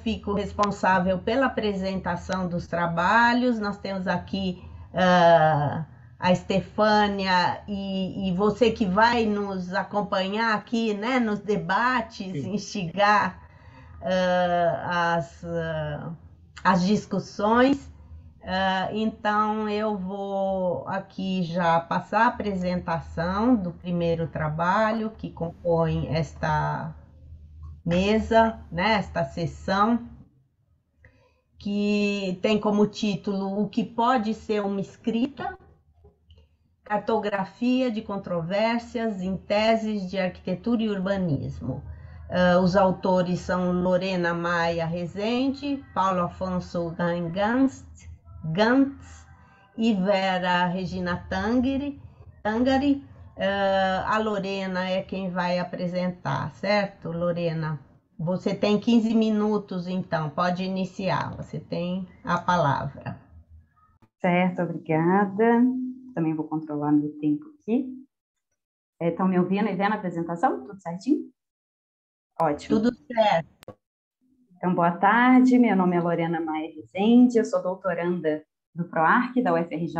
fico responsável pela apresentação dos trabalhos. Nós temos aqui a Estefânia e você que vai nos acompanhar aqui, né, nos debates, Sim. instigar as discussões. Então, eu vou aqui já passar a apresentação do primeiro trabalho que compõe esta mesa, né, esta sessão, que tem como título O que pode ser uma escrita, cartografia de controvérsias em teses de arquitetura e urbanismo. Os autores são Lorena Maia Rezende, Paulo Afonso Gantz e Vera Regina Tangari. A Lorena é quem vai apresentar, certo, Lorena? Você tem 15 minutos, então, pode iniciar, você tem a palavra. Certo, obrigada. Também vou controlar meu tempo aqui. Estão me ouvindo e vendo a apresentação? Tudo certinho? Ótimo. Tudo certo. Então, boa tarde, meu nome é Lorena Maia Rezende, eu sou doutoranda do PROARC, da UFRJ.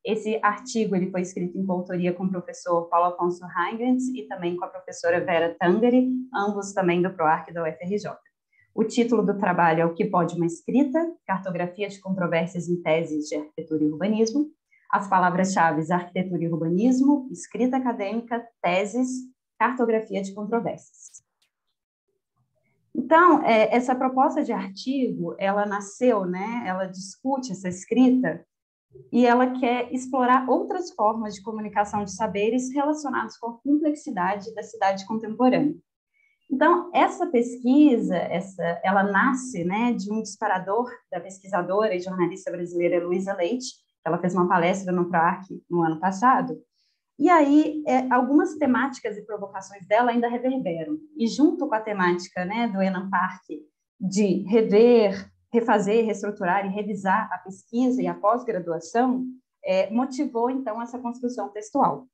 Esse artigo ele foi escrito em coautoria com o professor Paulo Afonso Huygens e também com a professora Vera Tangari, ambos também do PROARC da UFRJ. O título do trabalho é O que pode uma escrita, cartografia de controvérsias em teses de arquitetura e urbanismo. As palavras-chave: arquitetura e urbanismo, escrita acadêmica, teses, cartografia de controvérsias. Então, essa proposta de artigo, ela nasceu, né? Ela discute essa escrita e ela quer explorar outras formas de comunicação de saberes relacionados com a complexidade da cidade contemporânea. Então, essa pesquisa, ela nasce, né, de um disparador da pesquisadora e jornalista brasileira Luísa Leite. Ela fez uma palestra no PROARC no ano passado. E aí, algumas temáticas e provocações dela ainda reverberam. E junto com a temática, né, do Enan Park de rever, refazer, reestruturar e revisar a pesquisa e a pós-graduação, motivou, então, essa construção textual.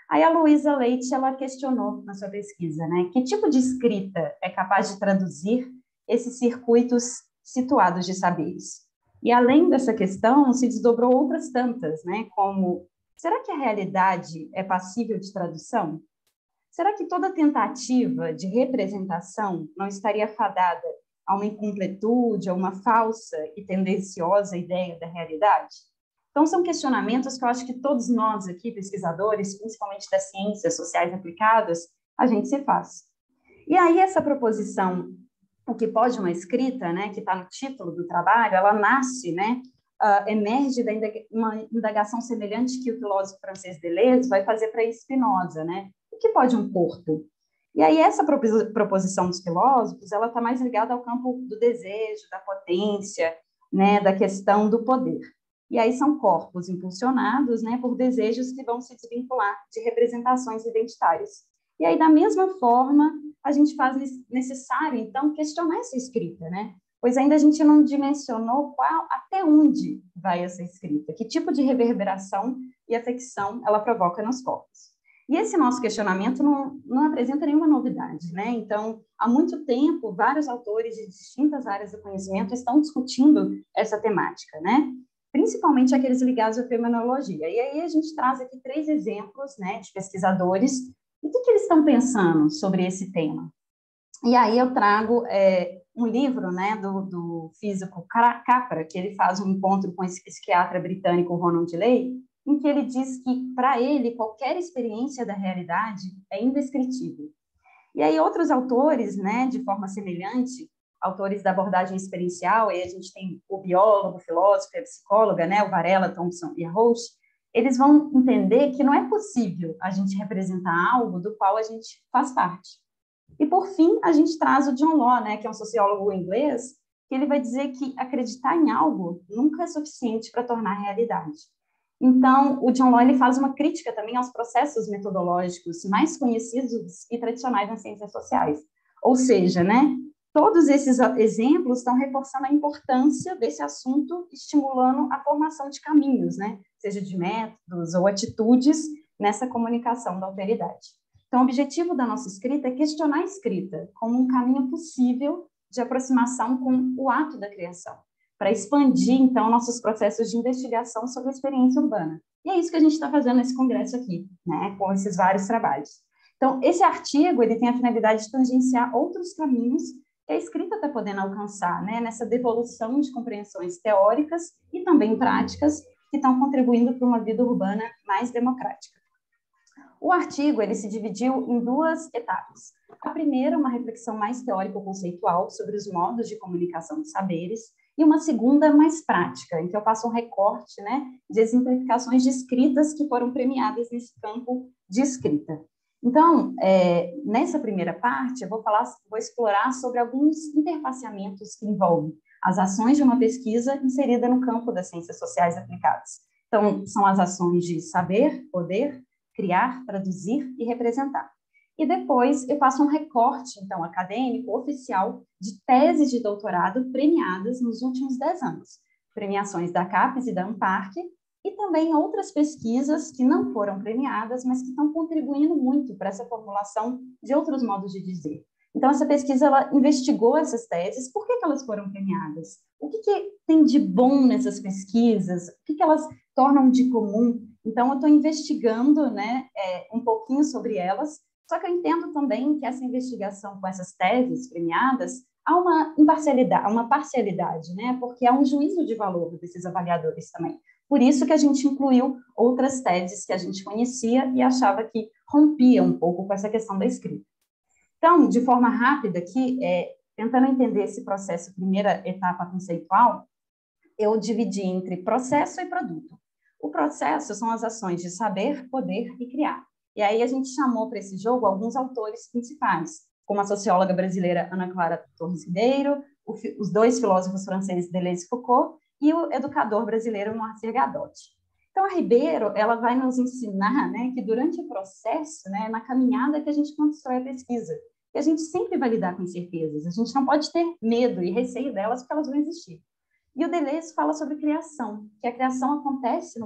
Aí a Luísa Leite, ela questionou na sua pesquisa, né, que tipo de escrita é capaz de traduzir esses circuitos situados de saberes. E além dessa questão, se desdobrou outras tantas, né, como: será que a realidade é passível de tradução? Será que toda tentativa de representação não estaria fadada a uma incompletude, a uma falsa e tendenciosa ideia da realidade? Então, são questionamentos que eu acho que todos nós aqui, pesquisadores, principalmente das ciências sociais aplicadas, a gente se faz. E aí, essa proposição, o que pode uma escrita, né, que está no título do trabalho, ela nasce, né, emerge da uma indagação semelhante que o filósofo francês Deleuze vai fazer para Spinoza, né? O que pode um corpo? E aí essa proposição dos filósofos, ela está mais ligada ao campo do desejo, da potência, né, da questão do poder. E aí são corpos impulsionados, né, por desejos que vão se desvincular de representações identitárias. E aí, da mesma forma, a gente faz necessário, então, questionar essa escrita, né? Pois ainda a gente não dimensionou até onde vai essa escrita, que tipo de reverberação e afecção ela provoca nos corpos. E esse nosso questionamento não apresenta nenhuma novidade, né? Então, há muito tempo, vários autores de distintas áreas do conhecimento estão discutindo essa temática, né? Principalmente aqueles ligados à fenomenologia. E aí a gente traz aqui 3 exemplos, né, de pesquisadores. E o que eles estão pensando sobre esse tema? E aí eu trago um livro, né, do físico Capra, que ele faz um encontro com esse psiquiatra britânico Ronald Lay, em que ele diz que, para ele, qualquer experiência da realidade é indescritível. E aí outros autores, né, de forma semelhante, autores da abordagem experiencial, aí a gente tem o biólogo, o filósofo e a psicóloga, né, o Varela, Thompson e a Roche, eles vão entender que não é possível a gente representar algo do qual a gente faz parte. E, por fim, a gente traz o John Law, né, que é um sociólogo inglês, que ele vai dizer que acreditar em algo nunca é suficiente para tornar realidade. Então, o John Law ele faz uma crítica também aos processos metodológicos mais conhecidos e tradicionais nas ciências sociais. Ou seja, né, todos esses exemplos estão reforçando a importância desse assunto, estimulando a formação de caminhos, né, seja de métodos ou atitudes nessa comunicação da alteridade. Então, o objetivo da nossa escrita é questionar a escrita como um caminho possível de aproximação com o ato da criação, para expandir, então, nossos processos de investigação sobre a experiência urbana. E é isso que a gente está fazendo nesse congresso aqui, né, com esses vários trabalhos. Então, esse artigo ele tem a finalidade de tangenciar outros caminhos que a escrita está podendo alcançar, né, nessa devolução de compreensões teóricas e também práticas que estão contribuindo para uma vida urbana mais democrática. O artigo ele se dividiu em duas etapas. A primeira, uma reflexão mais teórico-conceitual sobre os modos de comunicação de saberes, e uma segunda mais prática, em que eu faço um recorte, né, de exemplificações de escritas que foram premiadas nesse campo de escrita. Então, nessa primeira parte, eu vou explorar sobre alguns interfaceamentos que envolvem as ações de uma pesquisa inserida no campo das ciências sociais aplicadas. Então, são as ações de saber, poder, criar, traduzir e representar. E depois eu faço um recorte, então, acadêmico, oficial, de teses de doutorado premiadas nos últimos 10 anos. Premiações da CAPES e da ANPARC, e também outras pesquisas que não foram premiadas, mas que estão contribuindo muito para essa formulação de outros modos de dizer. Então, essa pesquisa, ela investigou essas teses, por que elas foram premiadas? O que tem de bom nessas pesquisas? O que elas tornam de comum? Então, eu estou investigando, né, um pouquinho sobre elas, só que eu entendo também que essa investigação com essas teses premiadas há uma parcialidade, né, porque há um juízo de valor desses avaliadores também. Por isso que a gente incluiu outras teses que a gente conhecia e achava que rompia um pouco com essa questão da escrita. Então, de forma rápida aqui, tentando entender esse processo, primeira etapa conceitual, eu dividi entre processo e produto. O processo são as ações de saber, poder e criar. E aí a gente chamou para esse jogo alguns autores principais, como a socióloga brasileira Ana Clara Torres Ribeiro, os dois filósofos franceses Deleuze e Foucault, e o educador brasileiro Moacir Gadotti. Então, a Ribeiro, ela vai nos ensinar, né, que durante o processo, né, na caminhada que a gente constrói a pesquisa, que a gente sempre vai lidar com incertezas, a gente não pode ter medo e receio delas, porque elas vão existir. E o Deleuze fala sobre criação, que a criação acontece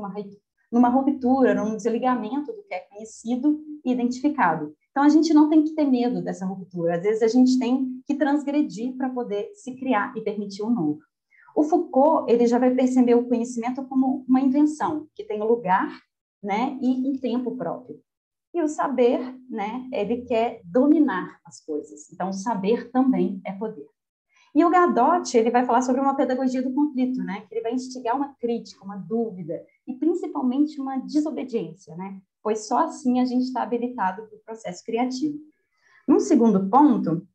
numa ruptura, num desligamento do que é conhecido e identificado. Então, a gente não tem que ter medo dessa ruptura, às vezes a gente tem que transgredir para poder se criar e permitir um novo. O Foucault, ele já vai perceber o conhecimento como uma invenção, que tem lugar, né, e um tempo próprio. E o saber, né, ele quer dominar as coisas. Então, o saber também é poder. E o Gadotti, ele vai falar sobre uma pedagogia do conflito, né, que ele vai instigar uma crítica, uma dúvida, e principalmente uma desobediência, né, pois só assim a gente está habilitado para o processo criativo. Num segundo ponto,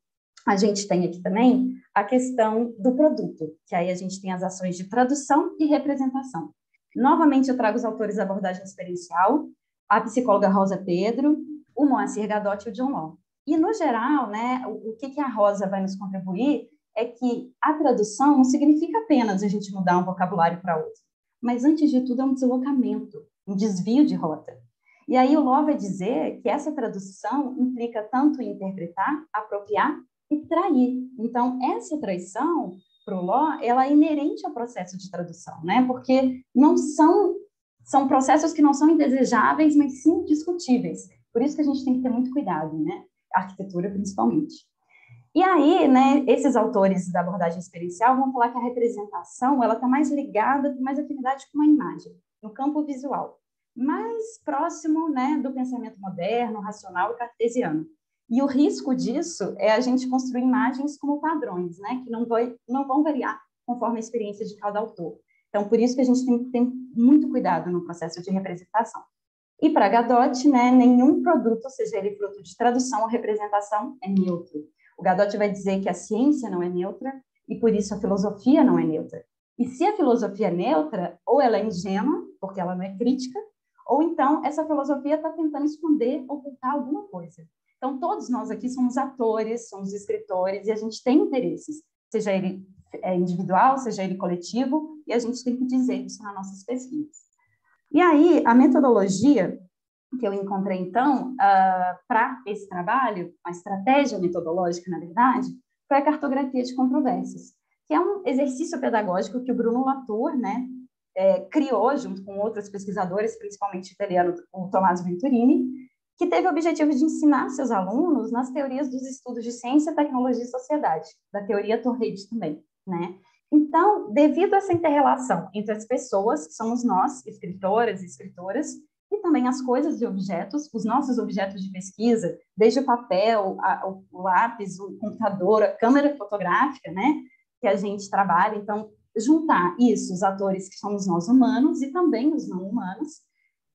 a gente tem aqui também a questão do produto, que aí a gente tem as ações de tradução e representação. Novamente, eu trago os autores da abordagem experiencial, a psicóloga Rosa Pedro, o Moacir Gadotti e o John Law. E, no geral, né, o que a Rosa vai nos contribuir é que a tradução não significa apenas a gente mudar um vocabulário para outro, mas, antes de tudo, é um deslocamento, um desvio de rota. E aí o Law vai dizer que essa tradução implica tanto em interpretar, apropriar e trair. Então, essa traição, para o Law, ela é inerente ao processo de tradução, né? Porque não são processos que não são indesejáveis, mas sim discutíveis. Por isso que a gente tem que ter muito cuidado, né? A arquitetura, principalmente. E aí, né, esses autores da abordagem experiencial vão falar que a representação ela está mais ligada, tem mais afinidade com a imagem, no campo visual, mais próximo, né, do pensamento moderno, racional e cartesiano. E o risco disso é a gente construir imagens como padrões, né, que não vão variar conforme a experiência de cada autor. Então, por isso que a gente tem que ter muito cuidado no processo de representação. E para Gadotti, né, nenhum produto, seja ele fruto de tradução ou representação, é neutro. O Gadotti vai dizer que a ciência não é neutra e, por isso, a filosofia não é neutra. E se a filosofia é neutra, ou ela é ingênua, porque ela não é crítica, ou então essa filosofia está tentando esconder, ocultar alguma coisa. Então, todos nós aqui somos atores, somos escritores, e a gente tem interesses, seja ele individual, seja ele coletivo, e a gente tem que dizer isso nas nossas pesquisas. E aí, a metodologia que eu encontrei, então, para esse trabalho, a estratégia metodológica, na verdade, foi a cartografia de controvérsias, que é um exercício pedagógico que o Bruno Latour, né, criou junto com outros pesquisadores, principalmente italiano, o Tommaso Venturini, que teve o objetivo de ensinar seus alunos nas teorias dos estudos de ciência, tecnologia e sociedade, da teoria Torrede também, né? Então, devido a essa inter-relação entre as pessoas, que somos nós, escritoras e escritoras, e também as coisas e objetos, os nossos objetos de pesquisa, desde o papel, o lápis, o computador, a câmera fotográfica, né, que a gente trabalha. Então, juntar isso, os atores que somos nós humanos e também os não humanos,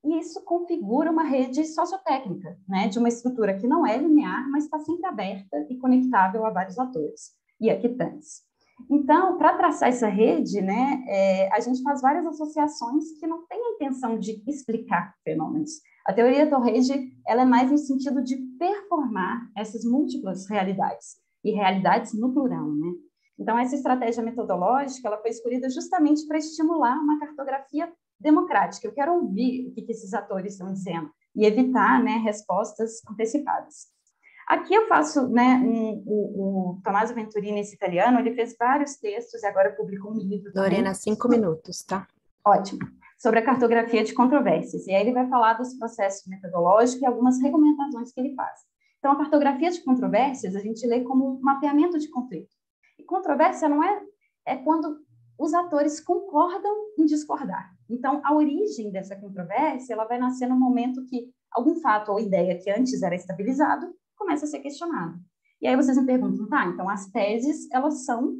e isso configura uma rede sociotécnica, né, de uma estrutura que não é linear, mas está sempre aberta e conectável a vários atores e aquitantes. Então, para traçar essa rede, né, a gente faz várias associações que não têm a intenção de explicar fenômenos. A teoria Torrede, ela é mais no sentido de performar essas múltiplas realidades, e realidades no plural, né? Então, essa estratégia metodológica, ela foi escolhida justamente para estimular uma cartografia democrática. Eu quero ouvir o que esses atores estão dizendo e evitar, né, respostas antecipadas. Aqui eu faço, né, o Tommaso Venturini, esse italiano, ele fez vários textos e agora publicou um livro também. Lorena, 5 minutos, tá? Ótimo. Sobre a cartografia de controvérsias. E aí ele vai falar dos processos metodológicos e algumas regulamentações que ele faz. Então, a cartografia de controvérsias a gente lê como um mapeamento de conflito. E controvérsia não é quando os atores concordam em discordar. Então, a origem dessa controvérsia, ela vai nascer no momento que algum fato ou ideia que antes era estabilizado começa a ser questionado. E aí vocês me perguntam, tá, então as teses, elas são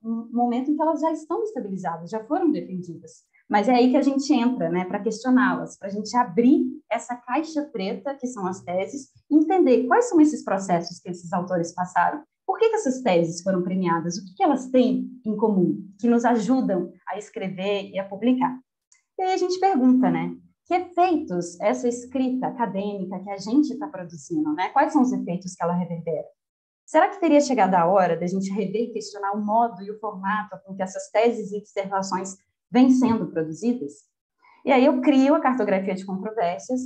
um momento em que elas já estão estabilizadas, já foram defendidas. Mas é aí que a gente entra, né, para questioná-las, para a gente abrir essa caixa preta, que são as teses, e entender quais são esses processos que esses autores passaram, por que essas teses foram premiadas, o que elas têm em comum, que nos ajudam a escrever e a publicar. E aí a gente pergunta, né, que efeitos essa escrita acadêmica que a gente está produzindo, né, quais são os efeitos que ela reverbera? Será que teria chegado a hora da gente rever e questionar o modo e o formato com que essas teses e dissertações vêm sendo produzidas? E aí eu crio a cartografia de controvérsias,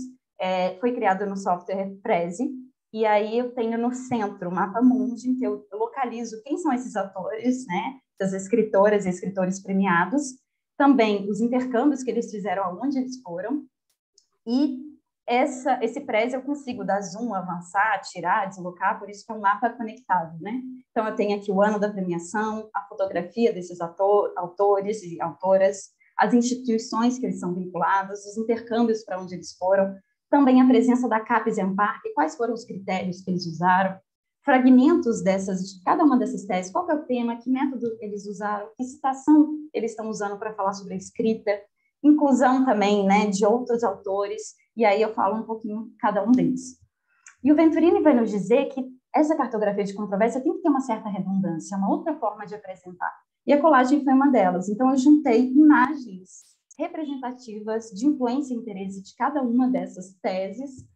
foi criada no software Prezi, e aí eu tenho no centro o mapa mundi, em que eu localizo quem são esses autores, né, essas escritoras e escritores premiados, também os intercâmbios que eles fizeram, aonde eles foram, e esse Prezi eu consigo dar zoom, avançar, tirar, deslocar, por isso que é um mapa conectado, né? Então, eu tenho aqui o ano da premiação, a fotografia desses autores e autoras, as instituições que eles são vinculados, os intercâmbios para onde eles foram, também a presença da CAPES e ANPARC, quais foram os critérios que eles usaram, fragmentos de cada uma dessas teses, qual é o tema, que método eles usaram, que citação eles estão usando para falar sobre a escrita, inclusão também, né, de outros autores, e aí eu falo um pouquinho cada um deles. E o Venturini vai nos dizer que essa cartografia de controvérsia tem que ter uma certa redundância, uma outra forma de apresentar. E a colagem foi uma delas. Então, eu juntei imagens representativas de influência e interesse de cada uma dessas teses,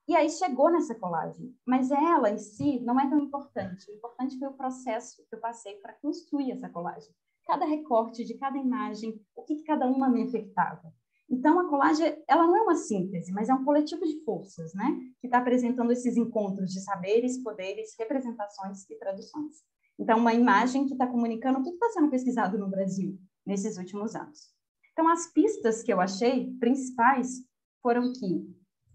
e aí chegou nessa colagem. Mas ela, em si, não é tão importante. O importante foi o processo que eu passei para construir essa colagem. Cada recorte de cada imagem, o que cada uma me afetava. Então, a colagem, ela não é uma síntese, mas é um coletivo de forças, né? Que está apresentando esses encontros de saberes, poderes, representações e traduções. Então, uma imagem que está comunicando o que está sendo pesquisado no Brasil nesses últimos anos. Então, as pistas que eu achei principais foram que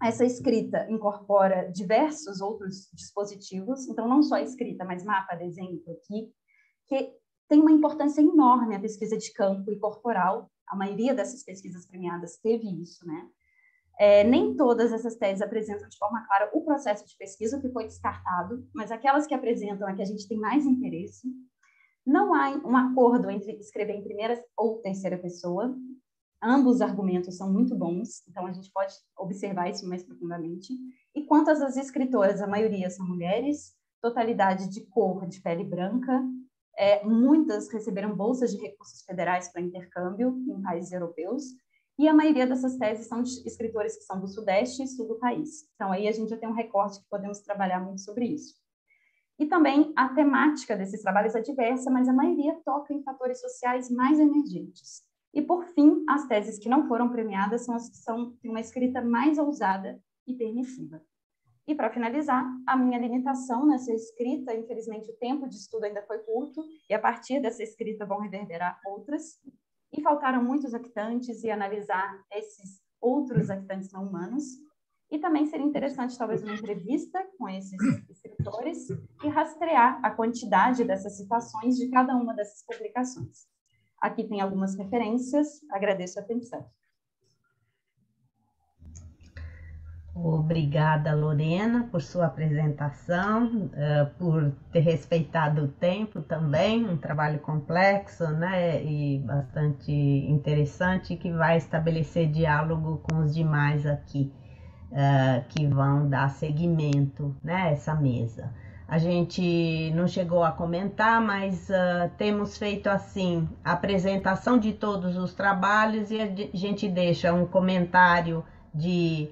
essa escrita incorpora diversos outros dispositivos, então não só a escrita, mas mapa, desenho aqui, que tem uma importância enorme a pesquisa de campo e corporal. A maioria dessas pesquisas premiadas teve isso, né? Nem todas essas teses apresentam de forma clara o processo de pesquisa que foi descartado, mas aquelas que apresentam é que a gente tem mais interesse. Não há um acordo entre escrever em primeira ou terceira pessoa. Ambos os argumentos são muito bons, então a gente pode observar isso mais profundamente. E quanto às escritoras, a maioria são mulheres, totalidade de cor, de pele branca, muitas receberam bolsas de recursos federais para intercâmbio em países europeus, e a maioria dessas teses são de escritores que são do Sudeste e Sul do país. Então, aí a gente já tem um recorte que podemos trabalhar muito sobre isso. E também a temática desses trabalhos é diversa, mas a maioria toca em fatores sociais mais emergentes. E, por fim, as teses que não foram premiadas são as que têm uma escrita mais ousada e permissiva. E, para finalizar, a minha limitação nessa escrita, infelizmente, o tempo de estudo ainda foi curto, e a partir dessa escrita vão reverberar outras, e faltaram muitos actantes e analisar esses outros actantes não humanos. E também seria interessante, talvez, uma entrevista com esses escritores e rastrear a quantidade dessas citações de cada uma dessas publicações. Aqui tem algumas referências, agradeço a atenção. Obrigada, Lorena, por sua apresentação, por ter respeitado o tempo também, um trabalho complexo, né, e bastante interessante, que vai estabelecer diálogo com os demais aqui, que vão dar seguimento, né, a essa mesa. A gente não chegou a comentar, mas temos feito assim, a apresentação de todos os trabalhos e a gente deixa um comentário de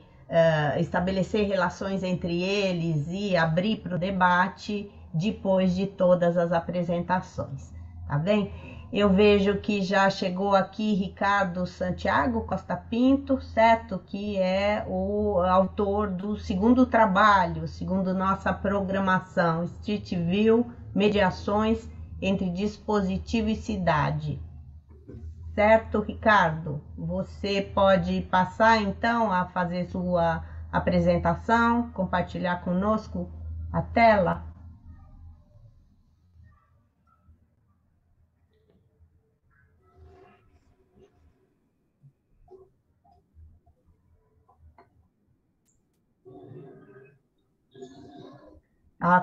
estabelecer relações entre eles e abrir para o debate depois de todas as apresentações, tá bem? Eu vejo que já chegou aqui Ricardo Santiago Costa Pinto, certo? Que é o autor do segundo trabalho, segundo nossa programação, Street View, Mediações entre Dispositivo e Cidade. Certo, Ricardo? Você pode passar, então, a fazer sua apresentação, compartilhar conosco a tela?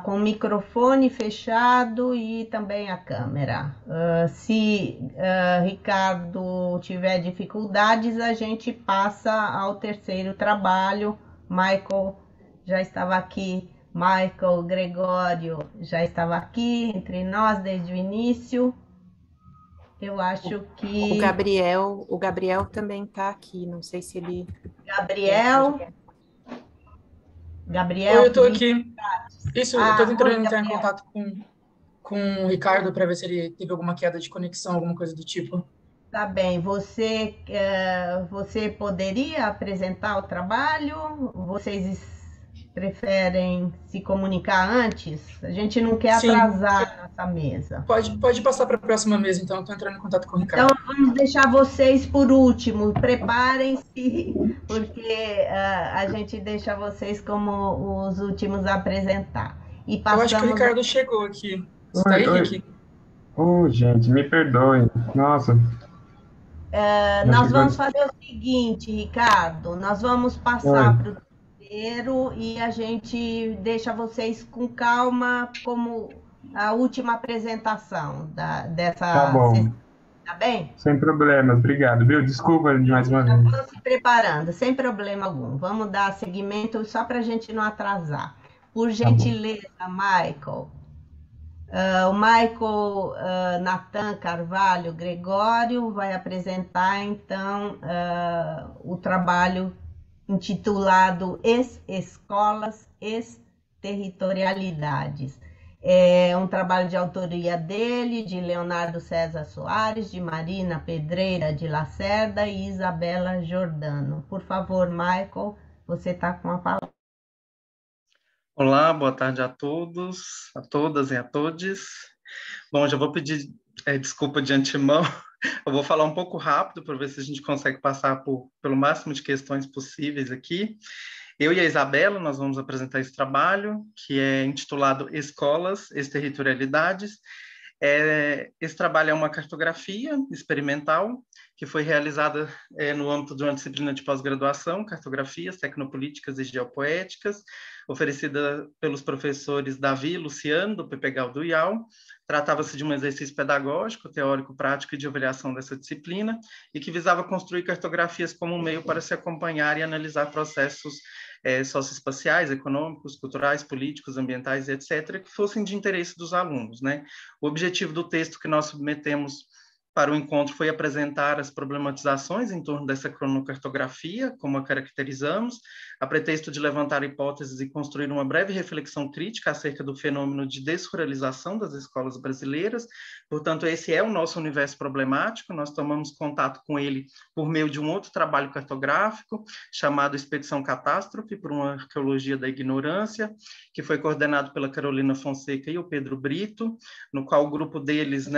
Com o microfone fechado e também a câmera. Se Ricardo tiver dificuldades, a gente passa ao terceiro trabalho. Michael já estava aqui, Michael Gregório já estava aqui entre nós desde o início. Eu acho que... O Gabriel também está aqui, não sei se ele... Gabriel, Oi, eu estou aqui. Isso, eu estou tentando oi, entrar em Gabriel. contato com o Ricardo para ver se ele teve alguma queda de conexão, alguma coisa do tipo. Tá bem, você poderia apresentar o trabalho? Vocês preferem se comunicar antes? A gente não quer Sim. atrasar nossa mesa. Pode passar para a próxima mesa, então. Estou entrando em contato com o Ricardo. Então, vamos deixar vocês por último. Preparem-se, porque a gente deixa vocês como os últimos a apresentar. E Eu acho que o passamos... Ricardo chegou aqui. Você está aí, Rick? Gente, me perdoem. Nossa. Nós vamos fazer o seguinte, Ricardo, nós vamos passar para o terceiro e a gente deixa vocês com calma como a última apresentação dessa Tá bom. sessão, tá bem? Sem problemas, obrigado, viu? Desculpa de mais uma vez. Estamos se preparando, sem problema algum. Vamos dar seguimento só para a gente não atrasar. Por gentileza, Michael. O Michael Nathan Carvalho Gregório vai apresentar, então, o trabalho intitulado Escolas, Territorialidades. É um trabalho de autoria dele, de Leonardo César Soares, de Marina Pedreira de Lacerda e Isabela Giordano. Por favor, Michael, você está com a palavra. Olá, boa tarde a todos, a todas e a todes. Bom, já vou pedir desculpa de antemão, eu vou falar um pouco rápido para ver se a gente consegue passar pelo máximo de questões possíveis aqui. Eu e a Isabela, nós vamos apresentar esse trabalho, que é intitulado Escolas, Territorialidades. Esse trabalho é uma cartografia experimental que foi realizada no âmbito de uma disciplina de pós-graduação, Cartografias Tecnopolíticas e Geopoéticas, oferecida pelos professores Davi e Luciano, do PPGAU do IAU. Tratava-se de um exercício pedagógico, teórico, prático e de avaliação dessa disciplina, e que visava construir cartografias como um meio para se acompanhar e analisar processos socioespaciais, econômicos, culturais, políticos, ambientais, etc., que fossem de interesse dos alunos, né? O objetivo do texto que nós submetemos para o encontro foi apresentar as problematizações em torno dessa cronocartografia, como a caracterizamos, a pretexto de levantar hipóteses e construir uma breve reflexão crítica acerca do fenômeno de desruralização das escolas brasileiras. Portanto, esse é o nosso universo problemático, nós tomamos contato com ele por meio de um outro trabalho cartográfico, chamado Expedição Catástrofe, por uma arqueologia da ignorância, que foi coordenado pela Carolina Fonseca e o Pedro Brito, no qual o grupo deles,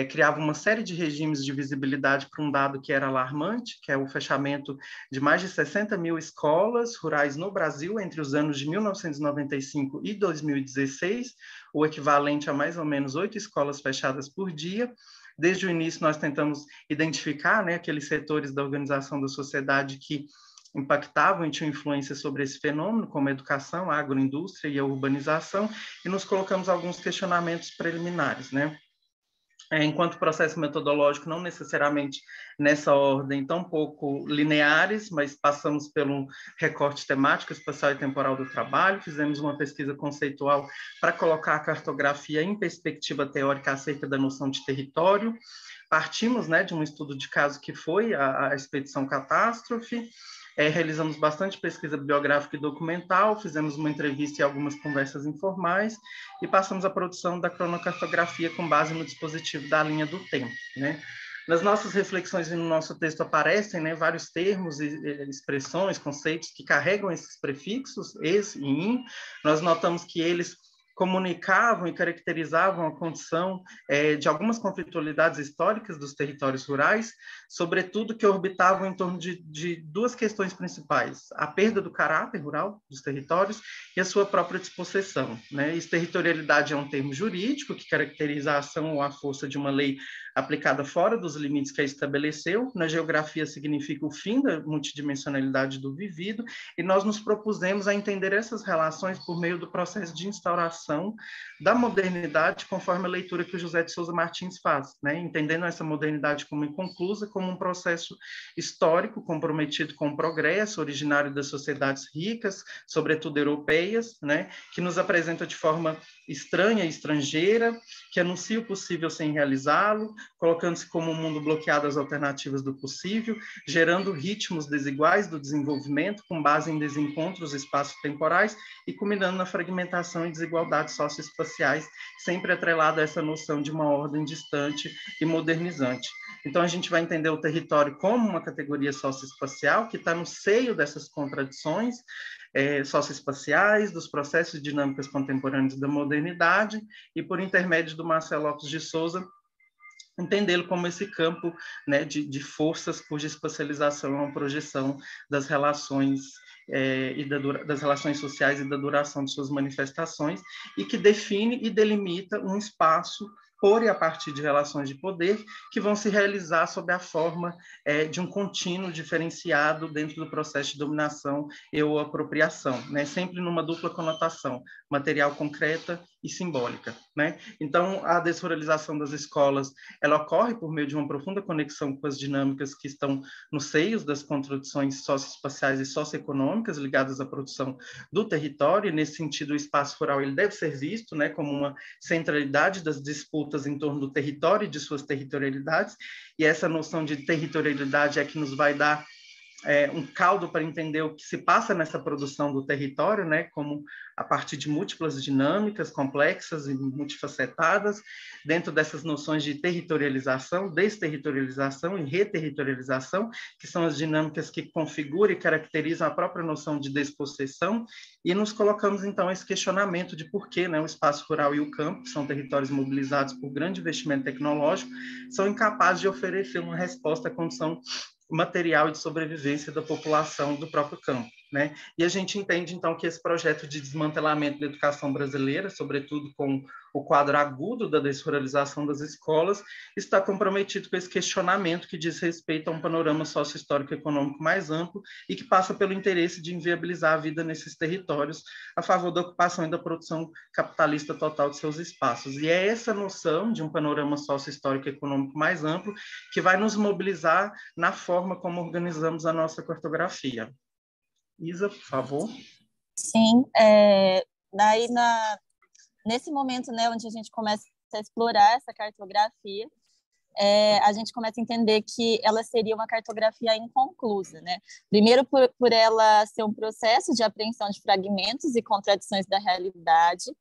criava uma série de regimes de visibilidade para um dado que era alarmante, que é o fechamento de mais de 60 mil escolas rurais no Brasil entre os anos de 1995 e 2016, o equivalente a mais ou menos 8 escolas fechadas por dia. Desde o início, nós tentamos identificar, né, aqueles setores da organização da sociedade que impactavam e tinham influência sobre esse fenômeno, como a educação, a agroindústria e a urbanização, e nos colocamos alguns questionamentos preliminares, né? Enquanto processo metodológico, não necessariamente nessa ordem, tão pouco lineares, mas passamos pelo recorte temático, espacial e temporal do trabalho, fizemos uma pesquisa conceitual para colocar a cartografia em perspectiva teórica acerca da noção de território. Partimos, né, de um estudo de caso que foi a expedição Catástrofe. Realizamos bastante pesquisa biográfica e documental, fizemos uma entrevista e algumas conversas informais e passamos à produção da cronocartografia com base no dispositivo da linha do tempo, né? Nas nossas reflexões e no nosso texto aparecem, né, vários termos, expressões, conceitos que carregam esses prefixos, esse e in. Nós notamos que eles comunicavam e caracterizavam a condição de algumas conflitualidades históricas dos territórios rurais, sobretudo que orbitavam em torno de duas questões principais: a perda do caráter rural dos territórios e a sua própria despossessão, né? Exterritorialidade é um termo jurídico que caracteriza a ação ou a força de uma lei aplicada fora dos limites que a estabeleceu. Na geografia significa o fim da multidimensionalidade do vivido, e nós nos propusemos a entender essas relações por meio do processo de instauração da modernidade, conforme a leitura que o José de Souza Martins faz, né? Entendendo essa modernidade como inconclusa, como um processo histórico comprometido com o progresso, originário das sociedades ricas, sobretudo europeias, né? Que nos apresenta de forma estranha e estrangeira, que anuncia o possível sem realizá-lo, colocando-se como um mundo bloqueado às alternativas do possível, gerando ritmos desiguais do desenvolvimento com base em desencontros espaço-temporais e culminando na fragmentação e desigualdades socioespaciais, sempre atrelado a essa noção de uma ordem distante e modernizante. Então, a gente vai entender o território como uma categoria socioespacial que está no seio dessas contradições socioespaciais, dos processos e dinâmicas contemporâneos da modernidade, e por intermédio do Marcelo Lopes de Souza, entendê-lo como esse campo, né, de forças cuja espacialização é uma projeção das relações das relações sociais e da duração de suas manifestações, e que define e delimita um espaço por e a partir de relações de poder que vão se realizar sob a forma de um contínuo diferenciado dentro do processo de dominação e ou apropriação, né? Sempre numa dupla conotação, material concreta e simbólica, né? Então, a desruralização das escolas, ela ocorre por meio de uma profunda conexão com as dinâmicas que estão nos seios das contradições socioespaciais e socioeconômicas ligadas à produção do território, e nesse sentido o espaço rural ele deve ser visto, né, como uma centralidade das disputas em torno do território e de suas territorialidades, e essa noção de territorialidade é que nos vai dar um caldo para entender o que se passa nessa produção do território, né, como a partir de múltiplas dinâmicas complexas e multifacetadas, dentro dessas noções de territorialização, desterritorialização e reterritorialização, que são as dinâmicas que configuram e caracterizam a própria noção de despossessão, e nos colocamos, então, esse questionamento de por que, né, o espaço rural e o campo, que são territórios mobilizados por grande investimento tecnológico, são incapazes de oferecer uma resposta à condição material de sobrevivência da população do próprio campo, né? E a gente entende, então, que esse projeto de desmantelamento da educação brasileira, sobretudo com o quadro agudo da desruralização das escolas, está comprometido com esse questionamento que diz respeito a um panorama sócio-histórico e econômico mais amplo e que passa pelo interesse de inviabilizar a vida nesses territórios a favor da ocupação e da produção capitalista total de seus espaços. E é essa noção de um panorama sócio-histórico e econômico mais amplo que vai nos mobilizar na forma como organizamos a nossa cartografia. Isa, por favor. Sim, daí nesse momento, né, onde a gente começa a explorar essa cartografia, a gente começa a entender que ela seria uma cartografia inconclusa, né? Primeiro por ela ser um processo de apreensão de fragmentos e contradições da realidade,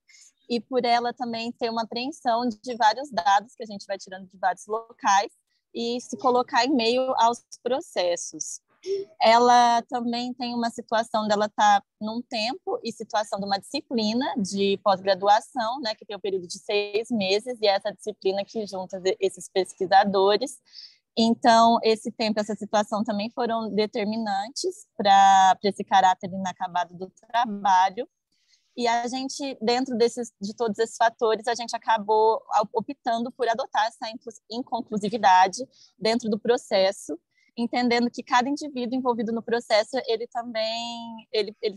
e por ela também ter uma apreensão de vários dados que a gente vai tirando de vários locais e se colocar em meio aos processos. ela também tem uma situação dela estar num tempo e situação de uma disciplina de pós-graduação, né, que tem um período de 6 meses, e é essa disciplina que junta esses pesquisadores. Então, esse tempo, essa situação também foram determinantes para esse caráter inacabado do trabalho. E a gente, dentro de todos esses fatores, a gente acabou optando por adotar essa inconclusividade dentro do processo, entendendo que cada indivíduo envolvido no processo, ele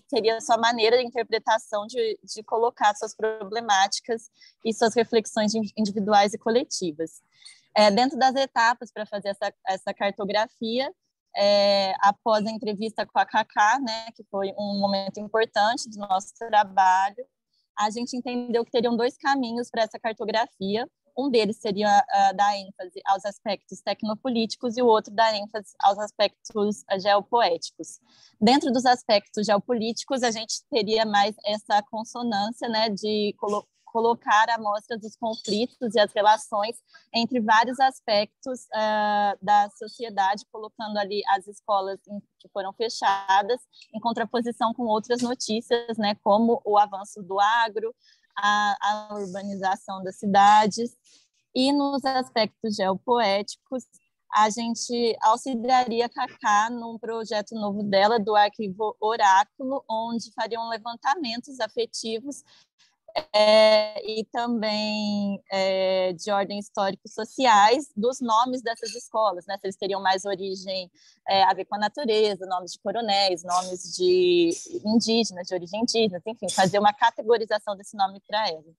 teria a sua maneira de interpretação de colocar suas problemáticas e suas reflexões individuais e coletivas. Dentro das etapas para fazer essa cartografia, após a entrevista com a Cacá, né, que foi um momento importante do nosso trabalho, a gente entendeu que teriam 2 caminhos para essa cartografia. Um deles seria dar ênfase aos aspectos tecnopolíticos e o outro dar ênfase aos aspectos geopoéticos. Dentro dos aspectos geopolíticos, a gente teria mais essa consonância, né, de colocar à mostra dos conflitos e as relações entre vários aspectos da sociedade, colocando ali as escolas que foram fechadas, em contraposição com outras notícias, né, como o avanço do agro, a urbanização das cidades. E nos aspectos geopoéticos, a gente auxiliaria a Cacá num projeto novo dela, do Arquivo Oráculo, onde fariam levantamentos afetivos e também de ordem histórico-sociais dos nomes dessas escolas, né? Se eles teriam mais origem a ver com a natureza, nomes de coronéis, nomes de indígenas, de origem indígena, enfim, fazer uma categorização desse nome para ela.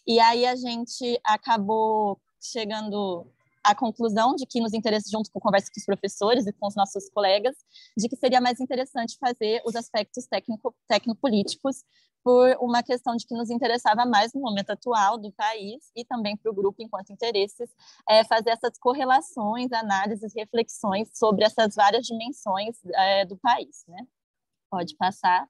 E aí a gente acabou chegando à conclusão de que nos interessa, junto com conversa com os professores e com os nossos colegas, de que seria mais interessante fazer os aspectos tecnopolíticos por uma questão de que nos interessava mais no momento atual do país e também para o grupo, enquanto interesses, fazer essas correlações, análises, reflexões sobre essas várias dimensões do país, né? Pode passar.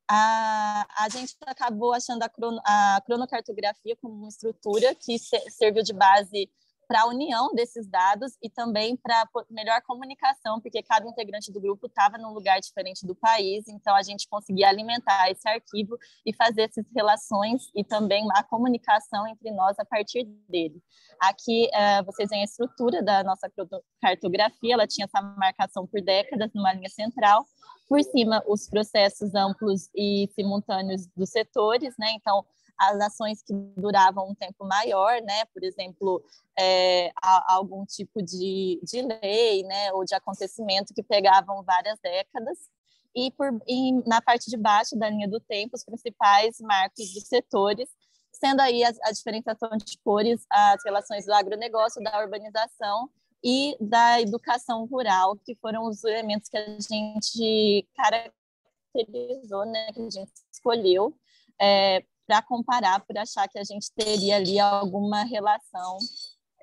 A gente acabou achando a cronocartografia como uma estrutura que serviu de base para a união desses dados e também para melhor comunicação, porque cada integrante do grupo estava num lugar diferente do país, então a gente conseguia alimentar esse arquivo e fazer essas relações e também a comunicação entre nós a partir dele. Aqui vocês veem a estrutura da nossa cartografia, ela tinha essa marcação por décadas numa linha central, por cima os processos amplos e simultâneos dos setores, né? Então as ações que duravam um tempo maior, né? Por exemplo, algum tipo de lei, né? Ou de acontecimento que pegavam várias décadas. E na parte de baixo da linha do tempo, os principais marcos dos setores, sendo aí a diferenciação de cores, as relações do agronegócio, da urbanização e da educação rural, que foram os elementos que a gente caracterizou, né? Que a gente escolheu para comparar, por achar que a gente teria ali alguma relação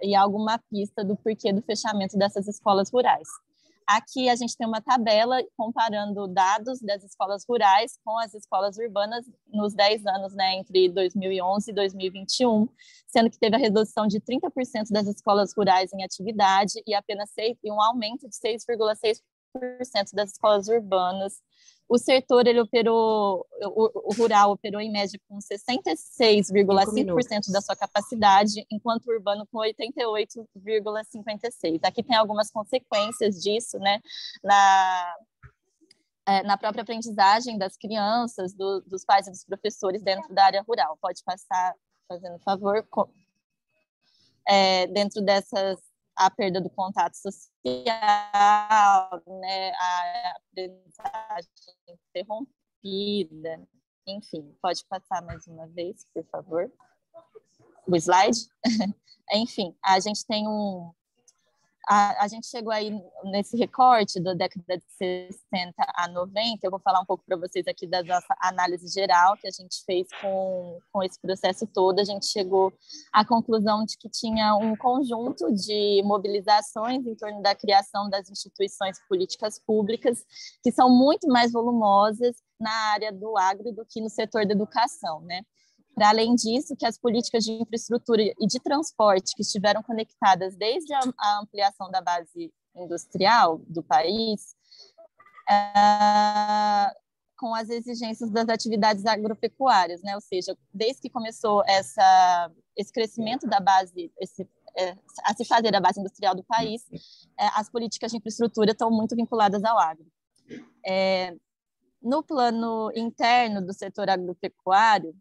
e alguma pista do porquê do fechamento dessas escolas rurais. Aqui a gente tem uma tabela comparando dados das escolas rurais com as escolas urbanas nos 10 anos, né, entre 2011 e 2021, sendo que teve a redução de 30% das escolas rurais em atividade e apenas um aumento de 6,6% das escolas urbanas. O setor, o rural operou em média com 66,5% da sua capacidade, enquanto o urbano com 88,56%. Aqui tem algumas consequências disso, né, na própria aprendizagem das crianças, dos pais e dos professores dentro da área rural. Pode passar, fazendo favor. Dentro dessas, a perda do contato social, né, a aprendizagem interrompida, enfim, pode passar mais uma vez, por favor, o slide. Enfim, a gente tem a gente chegou aí nesse recorte da década de 60 a 90, eu vou falar um pouco para vocês aqui da nossa análise geral que a gente fez com esse processo todo. A gente chegou à conclusão de que tinha um conjunto de mobilizações em torno da criação das instituições políticas públicas que são muito mais volumosas na área do agro do que no setor da educação, né? Para além disso, que as políticas de infraestrutura e de transporte que estiveram conectadas desde a ampliação da base industrial do país, com as exigências das atividades agropecuárias, né? Ou seja, desde que começou esse crescimento da base, a se fazer a base industrial do país, as políticas de infraestrutura estão muito vinculadas ao agro. No plano interno do setor agropecuário,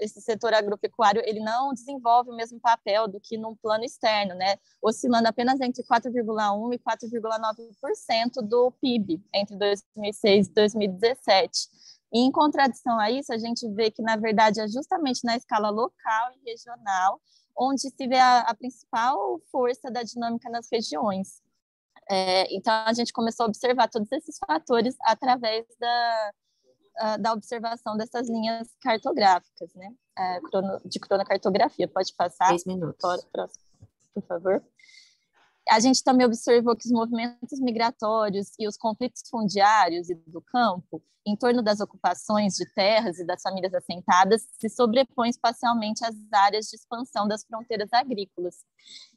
esse setor agropecuário ele não desenvolve o mesmo papel do que no plano externo, né? Oscilando apenas entre 4,1% e 4,9% do PIB entre 2006 e 2017. E, em contradição a isso, a gente vê que, na verdade, é justamente na escala local e regional onde se vê a principal força da dinâmica nas regiões. Então, a gente começou a observar todos esses fatores através da observação dessas linhas cartográficas, né? De cronocartografia. Pode passar? 10 minutos. Próximo, por favor. A gente também observou que os movimentos migratórios e os conflitos fundiários e do campo, em torno das ocupações de terras e das famílias assentadas, se sobrepõem espacialmente às áreas de expansão das fronteiras agrícolas,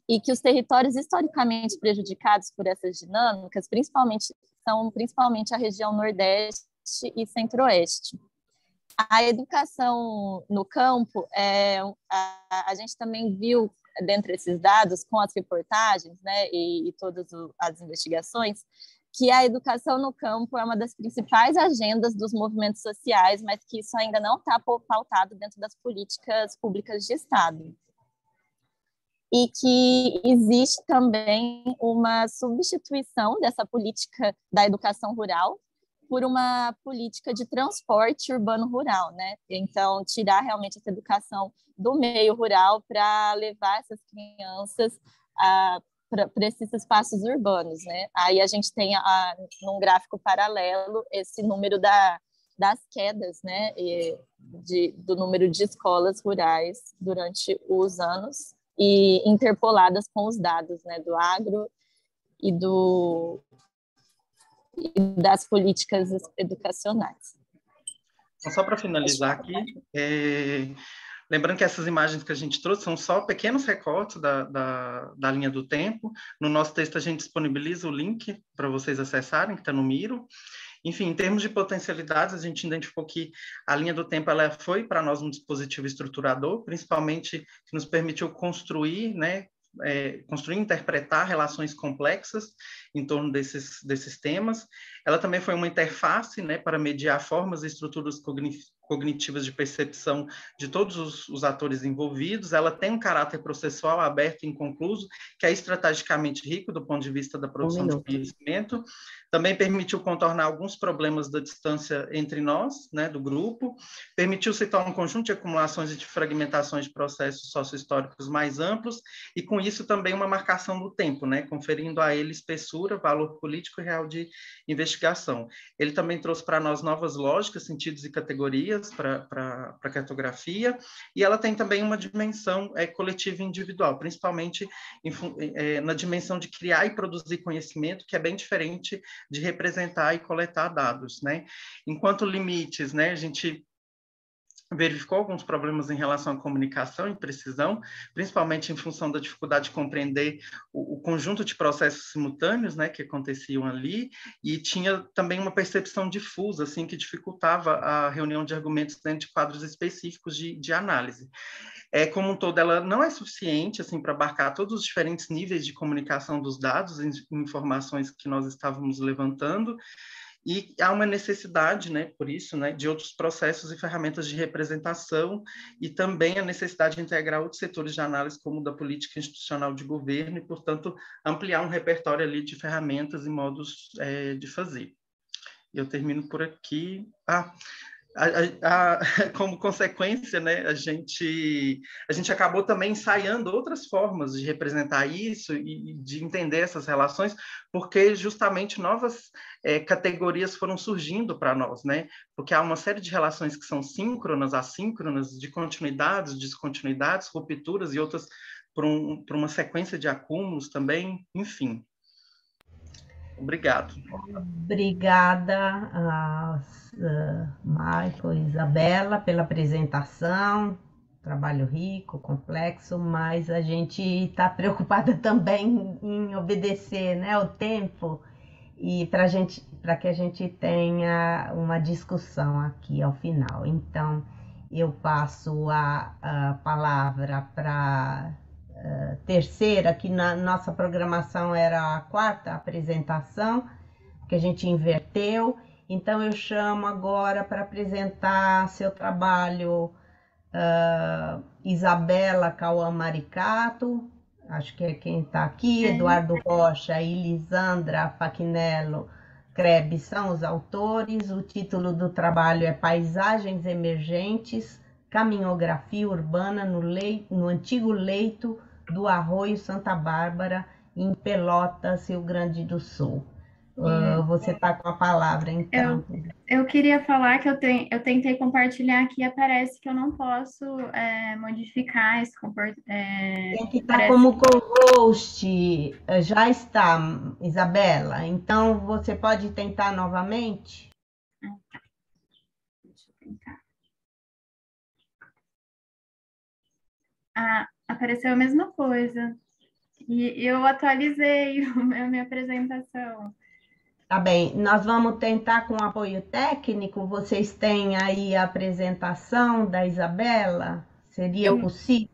e que os territórios historicamente prejudicados por essas dinâmicas são principalmente a região Nordeste e Centro-Oeste. A educação no campo, a gente também viu, dentre esses dados, com as reportagens, né, e todas as investigações, que a educação no campo é uma das principais agendas dos movimentos sociais, mas que isso ainda não está pautado dentro das políticas públicas de Estado. E que existe também uma substituição dessa política da educação rural por uma política de transporte urbano-rural, né? Então, tirar realmente essa educação do meio rural para levar essas crianças para esses espaços urbanos, né? Aí a gente tem, num gráfico paralelo, esse número das quedas, né? Do número de escolas rurais durante os anos e interpoladas com os dados, né? Do agro e das políticas educacionais. Então, só para finalizar aqui, lembrando que essas imagens que a gente trouxe são só pequenos recortes da linha do tempo. No nosso texto, a gente disponibiliza o link para vocês acessarem, que está no Miro. Enfim, em termos de potencialidades, a gente identificou que a linha do tempo ela foi para nós um dispositivo estruturador, principalmente que nos permitiu construir, né, construir e interpretar relações complexas em torno desses temas. Ela também foi uma interface, né, para mediar formas e estruturas cognitivas de percepção de todos os atores envolvidos. Ela tem um caráter processual aberto e inconcluso, que é estrategicamente rico do ponto de vista da produção de conhecimento. Também permitiu contornar alguns problemas da distância entre nós, né, do grupo. Permitiu citar um conjunto de acumulações e de fragmentações de processos sociohistóricos mais amplos, e com isso também uma marcação do tempo, né, conferindo a ele espessura, valor político e real de investigação. Ele também trouxe para nós novas lógicas, sentidos e categorias para a cartografia, e ela tem também uma dimensão coletiva e individual, principalmente na dimensão de criar e produzir conhecimento, que é bem diferente de representar e coletar dados, né? Enquanto limites, né, a gente verificou alguns problemas em relação à comunicação e precisão, principalmente em função da dificuldade de compreender o conjunto de processos simultâneos, né, que aconteciam ali, e tinha também uma percepção difusa, assim, que dificultava a reunião de argumentos dentro de quadros específicos de análise. Como um todo, ela não é suficiente assim, para abarcar todos os diferentes níveis de comunicação dos dados e informações que nós estávamos levantando, e há uma necessidade, né, por isso, né, de outros processos e ferramentas de representação, e também a necessidade de integrar outros setores de análise, como o da política institucional de governo, e, portanto, ampliar um repertório ali de ferramentas e modos de fazer. Eu termino por aqui. Como consequência, né, a gente acabou também ensaiando outras formas de representar isso e de entender essas relações, porque justamente novas categorias foram surgindo para nós, né? Porque há uma série de relações que são síncronas, assíncronas, de continuidades, descontinuidades, rupturas e outras por uma sequência de acúmulos também, enfim. Obrigado. Obrigada, Michael e Isabela, pela apresentação. Trabalho rico, complexo, mas a gente está preocupada também em obedecer, né, o tempo. e para que a gente tenha uma discussão aqui ao final. Então, eu passo a palavra para a terceira, que na nossa programação era a quarta apresentação, que a gente inverteu. Então, eu chamo agora para apresentar seu trabalho Isabela Cauã Maricato, acho que é quem está aqui, Eduardo Rocha e Lisandra Fachinello Krebs são os autores. O título do trabalho é Paisagens Emergentes, Caminhografia Urbana no antigo leito do Arroio Santa Bárbara, em Pelotas, Rio Grande do Sul. Você está com a palavra, então. Eu queria falar que eu tentei compartilhar aqui, aparece que eu não posso modificar esse comportamento. Tem que estar como co-host, já está, Isabela. Então, você pode tentar novamente? Deixa eu tentar. Ah, apareceu a mesma coisa. E eu atualizei a minha apresentação. Tá bem, nós vamos tentar com apoio técnico. Vocês têm aí a apresentação da Isabela? Seria possível?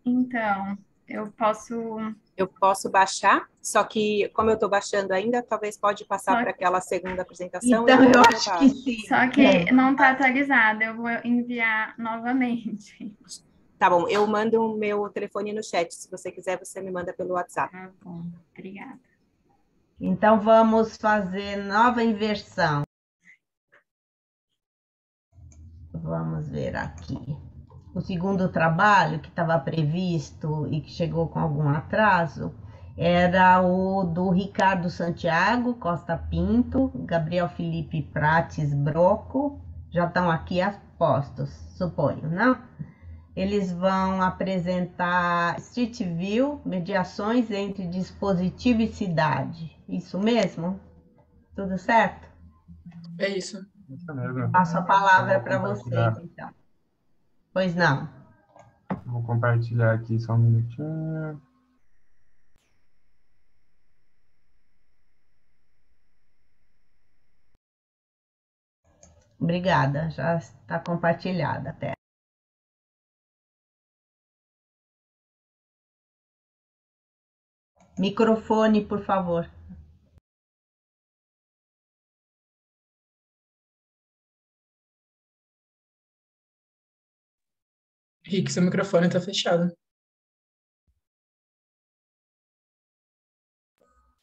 Então, eu posso... Eu posso baixar, só que como eu estou baixando ainda, talvez pode passar para aquela segunda apresentação. Então, eu acho que sim. Só que não está atualizado, eu vou enviar novamente. Tá bom, eu mando o meu telefone no chat. Se você quiser, você me manda pelo WhatsApp. Tá bom, obrigada. Então, vamos fazer nova inversão. Vamos ver aqui. O segundo trabalho que estava previsto e que chegou com algum atraso era o do Ricardo Santiago Costa Pinto, Gabriel Felipe Prates Broco. Já estão aqui apostos, suponho, não? Eles vão apresentar Street View, mediações entre dispositivo e cidade. Isso mesmo? Tudo certo? É isso. Isso mesmo. Passo a palavra para vocês, então. Pois não. Vou compartilhar aqui só um minutinho. Obrigada, já está compartilhada até. Microfone, por favor. Rick, seu microfone está fechado.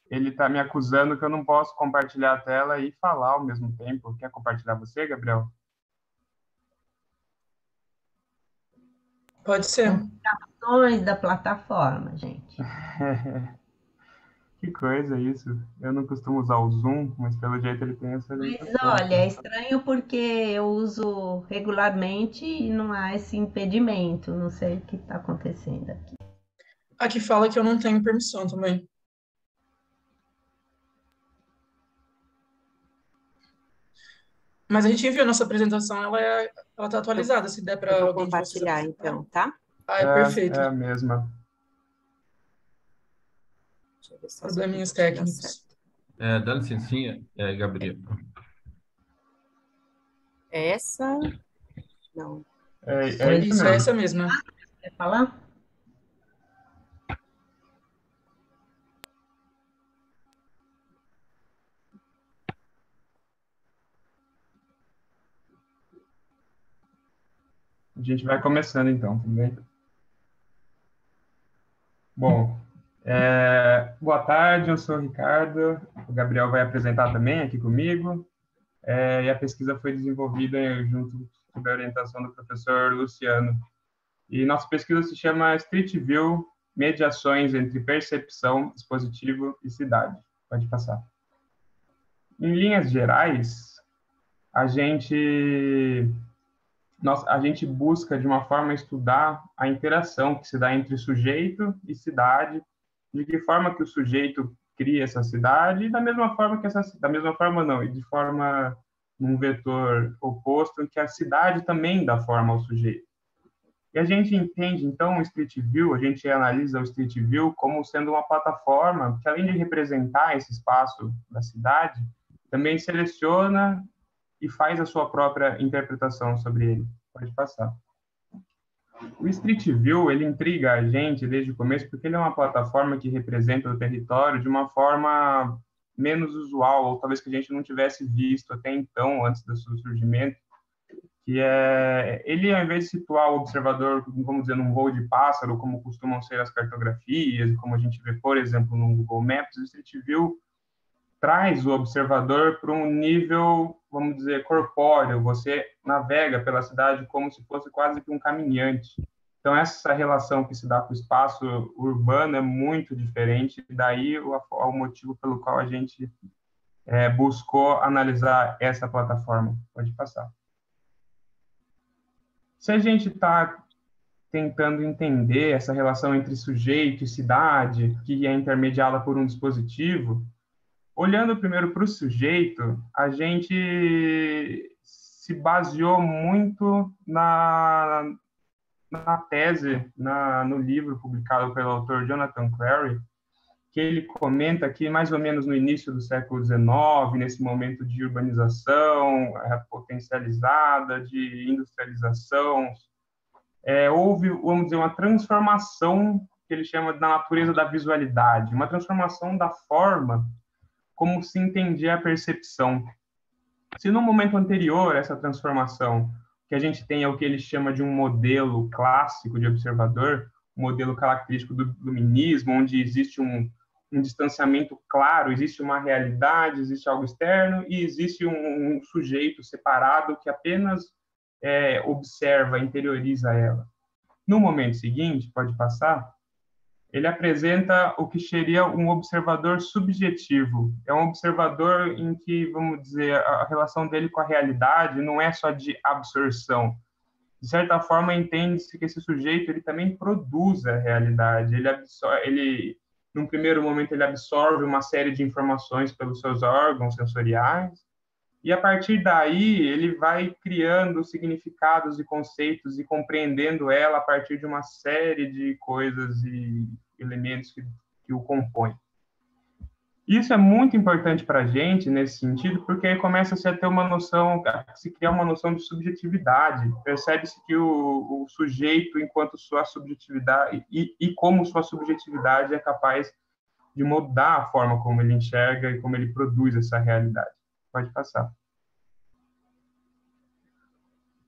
Ele está me acusando que eu não posso compartilhar a tela e falar ao mesmo tempo. Quer compartilhar você, Gabriel? Pode ser. Complicações da plataforma, gente. Que coisa isso. Eu não costumo usar o Zoom, mas pelo jeito ele tem essa Mas limitação. olha, é estranho porque eu uso regularmente e não há esse impedimento. Não sei o que está acontecendo aqui. Aqui fala que eu não tenho permissão também. Mas a gente enviou a nossa apresentação, ela tá atualizada, se der para Eu vou alguém de vocês compartilhar, apresentar. então, tá? Ah, é perfeito. É a mesma. Deixa eu ver só Probleminhas se eu consigo dar técnicos. certo. Dá licencinha, Gabriel. Essa... Não. É Isso, isso é mesmo. essa mesma. Quer falar? A gente vai começando então, tudo bem? Bom, boa tarde, eu sou o Ricardo, o Gabriel vai apresentar também aqui comigo, e a pesquisa foi desenvolvida junto sob a orientação do professor Luciano. E nossa pesquisa se chama Street View, mediações entre percepção, dispositivo e cidade. Pode passar. Em linhas gerais, a gente busca, de uma forma, estudar a interação que se dá entre sujeito e cidade, de que forma que o sujeito cria essa cidade, e da mesma forma e de forma num vetor oposto, em que a cidade também dá forma ao sujeito. E a gente entende, então, o Street View, a gente analisa o Street View como sendo uma plataforma que, além de representar esse espaço da cidade, também seleciona e faz a sua própria interpretação sobre ele. Pode passar. O Street View, ele intriga a gente desde o começo porque ele é uma plataforma que representa o território de uma forma menos usual, ou talvez que a gente não tivesse visto até então, antes do seu surgimento, que é, ele, ao invés de situar o observador, vamos dizer, num voo de pássaro, como costumam ser as cartografias, como a gente vê, por exemplo, no Google Maps, o Street View traz o observador para um nível, vamos dizer, corpóreo. Você navega pela cidade como se fosse quase que um caminhante. Então, essa relação que se dá com o espaço urbano é muito diferente, daí o motivo pelo qual a gente buscou analisar essa plataforma. Pode passar. Se a gente está tentando entender essa relação entre sujeito e cidade, que é intermediada por um dispositivo, olhando primeiro para o sujeito, a gente se baseou muito na tese, no livro publicado pelo autor Jonathan Crary, que ele comenta que, mais ou menos no início do século XIX, nesse momento de urbanização potencializada, de industrialização, houve, vamos dizer, uma transformação que ele chama da natureza da visualidade, uma transformação da forma como se entendia a percepção. Se no momento anterior, essa transformação, que a gente tem é o que ele chama de um modelo clássico de observador, um modelo característico do luminismo, onde existe um distanciamento claro, existe uma realidade, existe algo externo e existe um sujeito separado que apenas observa, interioriza ela. No momento seguinte, pode passar, ele apresenta o que seria um observador subjetivo. É um observador em que, vamos dizer, a relação dele com a realidade não é só de absorção. De certa forma, entende-se que esse sujeito ele também produz a realidade. Ele, num primeiro momento, ele absorve uma série de informações pelos seus órgãos sensoriais, e a partir daí ele vai criando significados e conceitos e compreendendo ela a partir de uma série de coisas e elementos que o compõem. Isso é muito importante para a gente nesse sentido, porque aí começa-se a ter uma noção, a se criar uma noção de subjetividade. Percebe-se que o sujeito, enquanto sua subjetividade e como sua subjetividade é capaz de mudar a forma como ele enxerga e como ele produz essa realidade. Pode passar.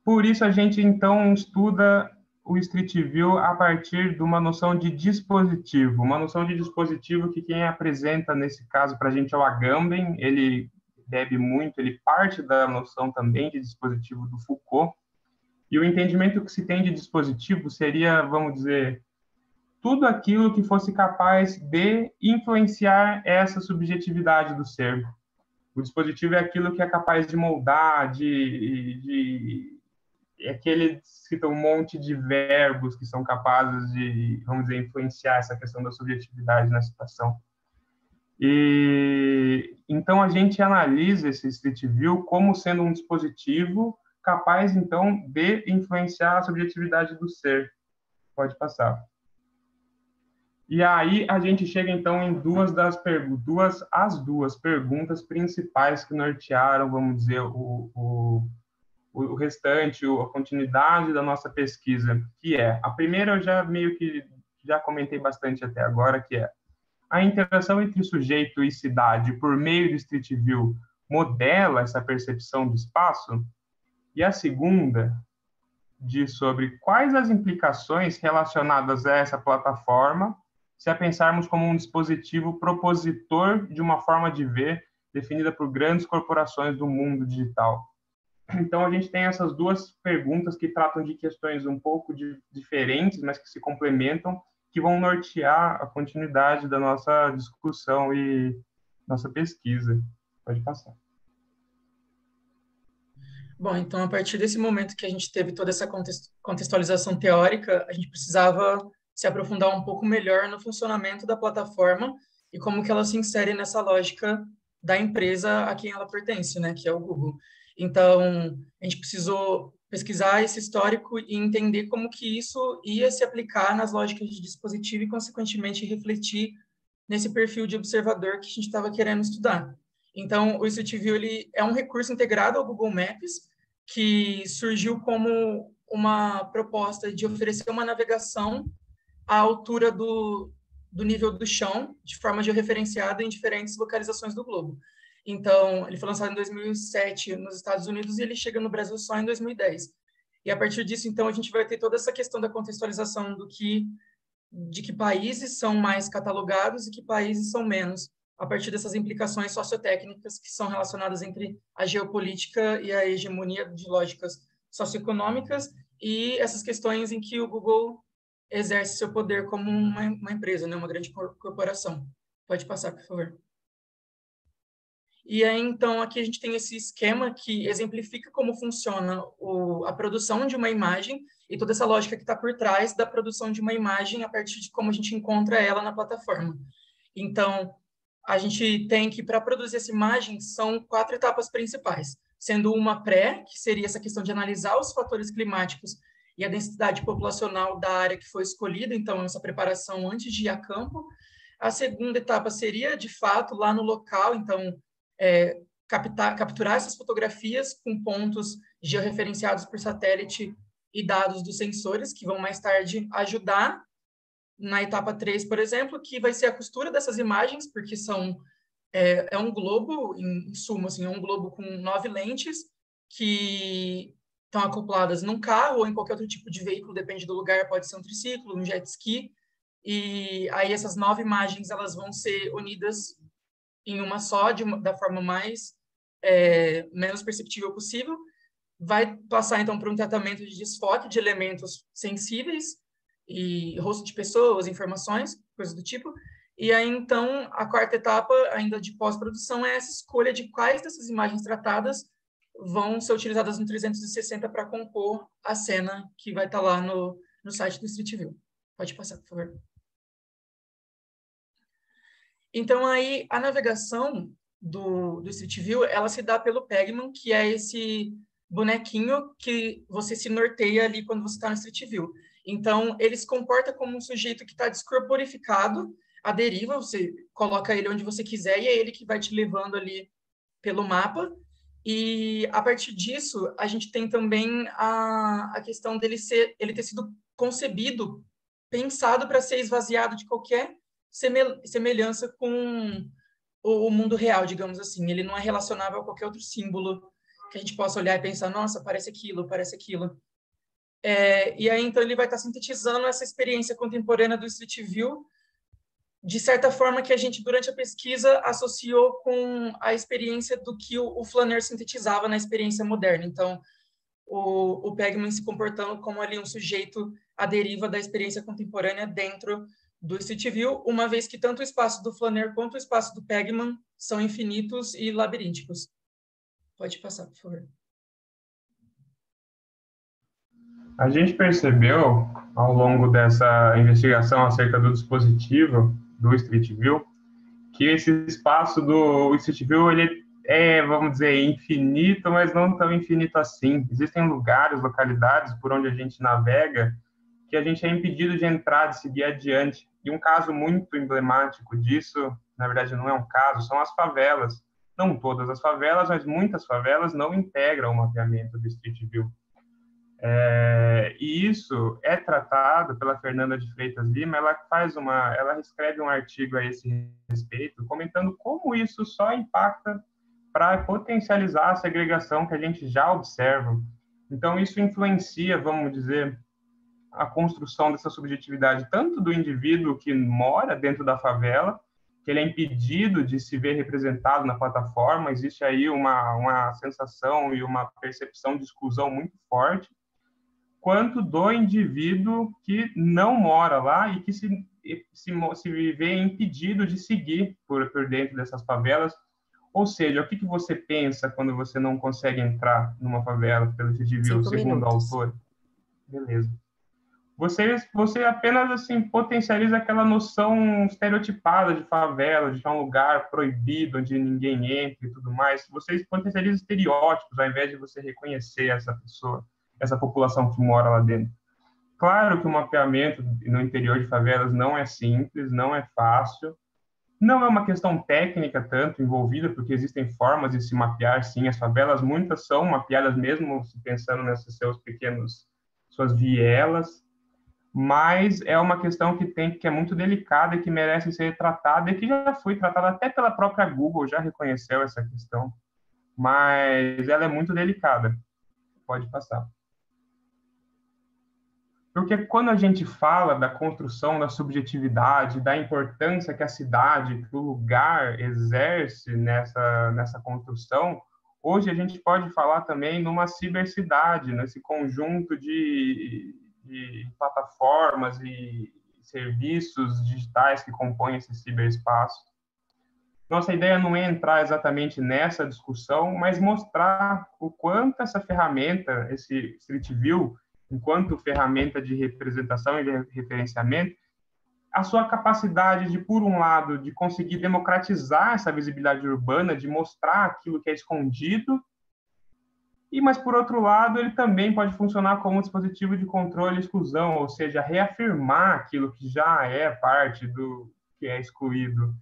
Por isso, a gente, então, estuda o Street View a partir de uma noção de dispositivo. Uma noção de dispositivo que quem apresenta, nesse caso, para a gente é o Agamben. Ele bebe muito, ele parte da noção também de dispositivo do Foucault. E o entendimento que se tem de dispositivo seria, vamos dizer, tudo aquilo que fosse capaz de influenciar essa subjetividade do ser. O dispositivo é aquilo que é capaz de moldar, é que ele cita um monte de verbos que são capazes de, vamos dizer, influenciar essa questão da subjetividade na situação. E então a gente analisa esse Street View como sendo um dispositivo capaz, então, de influenciar a subjetividade do ser. Pode passar. E aí a gente chega, então, em as duas perguntas principais que nortearam, vamos dizer, o restante, a continuidade da nossa pesquisa, que é, a primeira eu já meio que já comentei bastante até agora, que é a interação entre sujeito e cidade por meio do Street View modela essa percepção do espaço, e a segunda diz sobre quais as implicações relacionadas a essa plataforma, se a pensarmos como um dispositivo propositor de uma forma de ver definida por grandes corporações do mundo digital. Então, a gente tem essas duas perguntas que tratam de questões um pouco diferentes, mas que se complementam, que vão nortear a continuidade da nossa discussão e nossa pesquisa. Pode passar. Bom, então, a partir desse momento que a gente teve toda essa contextualização teórica, a gente precisava se aprofundar um pouco melhor no funcionamento da plataforma e como que ela se insere nessa lógica da empresa a quem ela pertence, né, que é o Google. Então, a gente precisou pesquisar esse histórico e entender como que isso ia se aplicar nas lógicas de dispositivo e, consequentemente, refletir nesse perfil de observador que a gente estava querendo estudar. Então, o Street View ele é um recurso integrado ao Google Maps que surgiu como uma proposta de oferecer uma navegação à altura do nível do chão, de forma georreferenciada em diferentes localizações do globo. Então, ele foi lançado em 2007 nos Estados Unidos e ele chega no Brasil só em 2010. E a partir disso, então, a gente vai ter toda essa questão da contextualização de que países são mais catalogados e que países são menos, a partir dessas implicações sociotécnicas que são relacionadas entre a geopolítica e a hegemonia de lógicas socioeconômicas e essas questões em que o Google exerce seu poder como uma empresa, né, uma grande corporação. Pode passar, por favor. E aí, então, aqui a gente tem esse esquema que exemplifica como funciona a produção de uma imagem e toda essa lógica que está por trás da produção de uma imagem a partir de como a gente encontra ela na plataforma. Então, a gente tem que, para produzir essa imagem, são 4 etapas principais, sendo uma pré, que seria essa questão de analisar os fatores climáticos e a densidade populacional da área que foi escolhida, então, essa preparação antes de ir a campo. A segunda etapa seria, de fato, lá no local, então, capturar essas fotografias com pontos georreferenciados por satélite e dados dos sensores, que vão mais tarde ajudar na etapa 3, por exemplo, que vai ser a costura dessas imagens, porque é um globo, em suma, assim, é um globo com 9 lentes que estão acopladas num carro ou em qualquer outro tipo de veículo, depende do lugar, pode ser um triciclo, um jet ski, e aí essas 9 imagens elas vão ser unidas em uma só, da forma menos perceptível possível, vai passar, então, por um tratamento de desfoque de elementos sensíveis, e rosto de pessoas, informações, coisas do tipo, e aí, então, a quarta etapa, ainda de pós-produção, é essa escolha de quais dessas imagens tratadas vão ser utilizadas no 360 para compor a cena que vai estar lá no site do Street View. Pode passar, por favor. Então, aí, a navegação do Street View, ela se dá pelo Pegman, que é esse bonequinho que você se norteia ali quando você está no Street View. Então, ele se comporta como um sujeito que está descorporificado, à deriva, você coloca ele onde você quiser e é ele que vai te levando ali pelo mapa. E, a partir disso, a gente tem também a questão dele ele ter sido concebido, pensado para ser esvaziado de qualquer semelhança com o mundo real, digamos assim. Ele não é relacionável a qualquer outro símbolo que a gente possa olhar e pensar, nossa, parece aquilo, parece aquilo. E aí, então, ele vai estar sintetizando essa experiência contemporânea do Street View, de certa forma que a gente, durante a pesquisa, associou com a experiência do que o Flaneur sintetizava na experiência moderna. Então, o Pegman se comportando como ali um sujeito à deriva da experiência contemporânea dentro do Street View, uma vez que tanto o espaço do Flaneur quanto o espaço do Pegman são infinitos e labirínticos. Pode passar, por favor. A gente percebeu, ao longo dessa investigação acerca do dispositivo do Street View, que esse espaço do Street View, ele vamos dizer, infinito, mas não tão infinito assim. Existem lugares, localidades por onde a gente navega que a gente é impedido de entrar, de seguir adiante. E um caso muito emblemático disso, na verdade não é um caso, são as favelas. Não todas as favelas, mas muitas favelas não integram o mapeamento do Street View. E isso é tratado pela Fernanda de Freitas Lima. Ela escreve um artigo a esse respeito, comentando como isso só impacta para potencializar a segregação que a gente já observa. Então, isso influencia, vamos dizer, a construção dessa subjetividade, tanto do indivíduo que mora dentro da favela, que ele é impedido de se ver representado na plataforma, existe aí uma sensação e uma percepção de exclusão muito forte, quanto do indivíduo que não mora lá e que se vê impedido de seguir por dentro dessas favelas. Ou seja, o que você pensa quando você não consegue entrar numa favela pelo Street View, segundo o autor? Beleza. Você apenas assim potencializa aquela noção estereotipada de favela, de um lugar proibido, onde ninguém entra e tudo mais. Você potencializa estereótipos, ao invés de você reconhecer essa pessoa. essa população que mora lá dentro. Claro que o mapeamento no interior de favelas não é simples, não é fácil, não é uma questão técnica tanto envolvida, porque existem formas de se mapear, sim. As favelas, muitas são mapeadas mesmo pensando nessas suas vielas, mas é uma questão que é muito delicada e que merece ser tratada, e que já foi tratada até pela própria Google, já reconheceu essa questão, mas ela é muito delicada. Pode passar. Porque quando a gente fala da construção da subjetividade, da importância que a cidade, que o lugar exerce nessa construção, hoje a gente pode falar também numa cibercidade, nesse conjunto de plataformas e serviços digitais que compõem esse ciberespaço. Nossa ideia não é entrar exatamente nessa discussão, mas mostrar o quanto essa ferramenta, esse Street View, enquanto ferramenta de representação e de referenciamento, a sua capacidade de, por um lado, de conseguir democratizar essa visibilidade urbana, de mostrar aquilo que é escondido, mas, por outro lado, ele também pode funcionar como um dispositivo de controle e exclusão, ou seja, reafirmar aquilo que já é parte do que é excluído.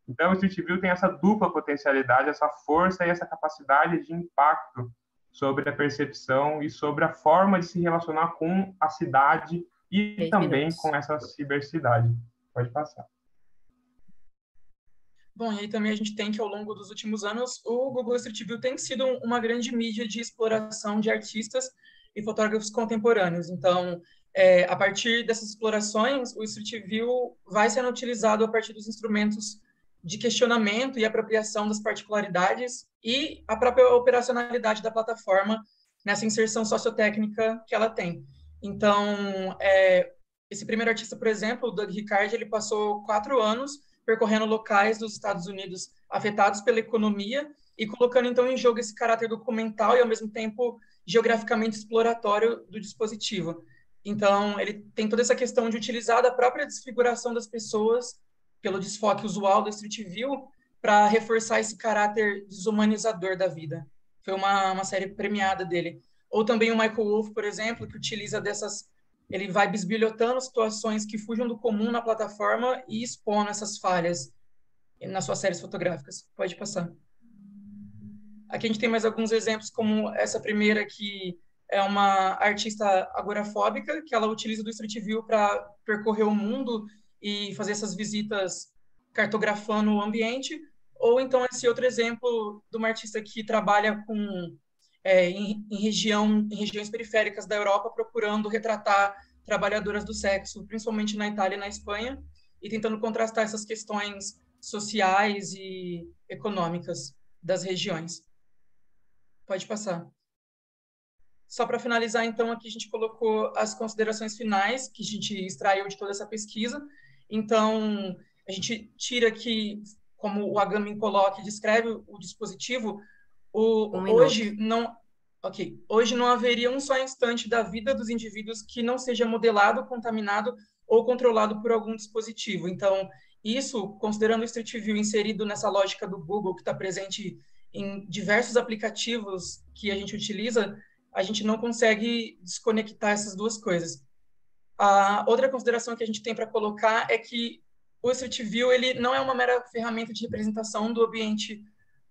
Então, o Street View tem essa dupla potencialidade, essa força e essa capacidade de impacto sobre a percepção e sobre a forma de se relacionar com a cidade e também com essa cibercidade. Pode passar. Bom, e aí também a gente tem que, ao longo dos últimos anos, o Google Street View tem sido uma grande mídia de exploração de artistas e fotógrafos contemporâneos. Então, a partir dessas explorações, o Street View vai sendo utilizado a partir dos instrumentos de questionamento e apropriação das particularidades e a própria operacionalidade da plataforma nessa inserção sociotécnica que ela tem. Então, esse primeiro artista, por exemplo, o Doug Ricard, ele passou 4 anos percorrendo locais dos Estados Unidos afetados pela economia e colocando, então, em jogo esse caráter documental e, ao mesmo tempo, geograficamente exploratório do dispositivo. Então, ele tem toda essa questão de utilizar a própria desfiguração das pessoas pelo desfoque usual do Street View para reforçar esse caráter desumanizador da vida. Foi uma série premiada dele. Ou também o Michael Wolff, por exemplo, que utiliza ele vai bisbilhotando situações que fujam do comum na plataforma e expondo essas falhas nas suas séries fotográficas. Pode passar. Aqui a gente tem mais alguns exemplos, como essa primeira, que é uma artista agorafóbica, que ela utiliza do Street View para percorrer o mundo e fazer essas visitas cartografando o ambiente. Ou então esse outro exemplo de uma artista que trabalha em regiões periféricas da Europa, procurando retratar trabalhadoras do sexo, principalmente na Itália e na Espanha, e tentando contrastar essas questões sociais e econômicas das regiões. Pode passar. Só para finalizar, então, aqui a gente colocou as considerações finais que a gente extraiu de toda essa pesquisa. Então, a gente tira aqui, como o Agamben coloca, descreve o dispositivo. Hoje não haveria um só instante da vida dos indivíduos que não seja modelado, contaminado ou controlado por algum dispositivo. Então, isso, considerando o Street View inserido nessa lógica do Google, que está presente em diversos aplicativos que a gente utiliza, a gente não consegue desconectar essas duas coisas. A outra consideração que a gente tem para colocar é que o Street View ele não é uma mera ferramenta de representação do ambiente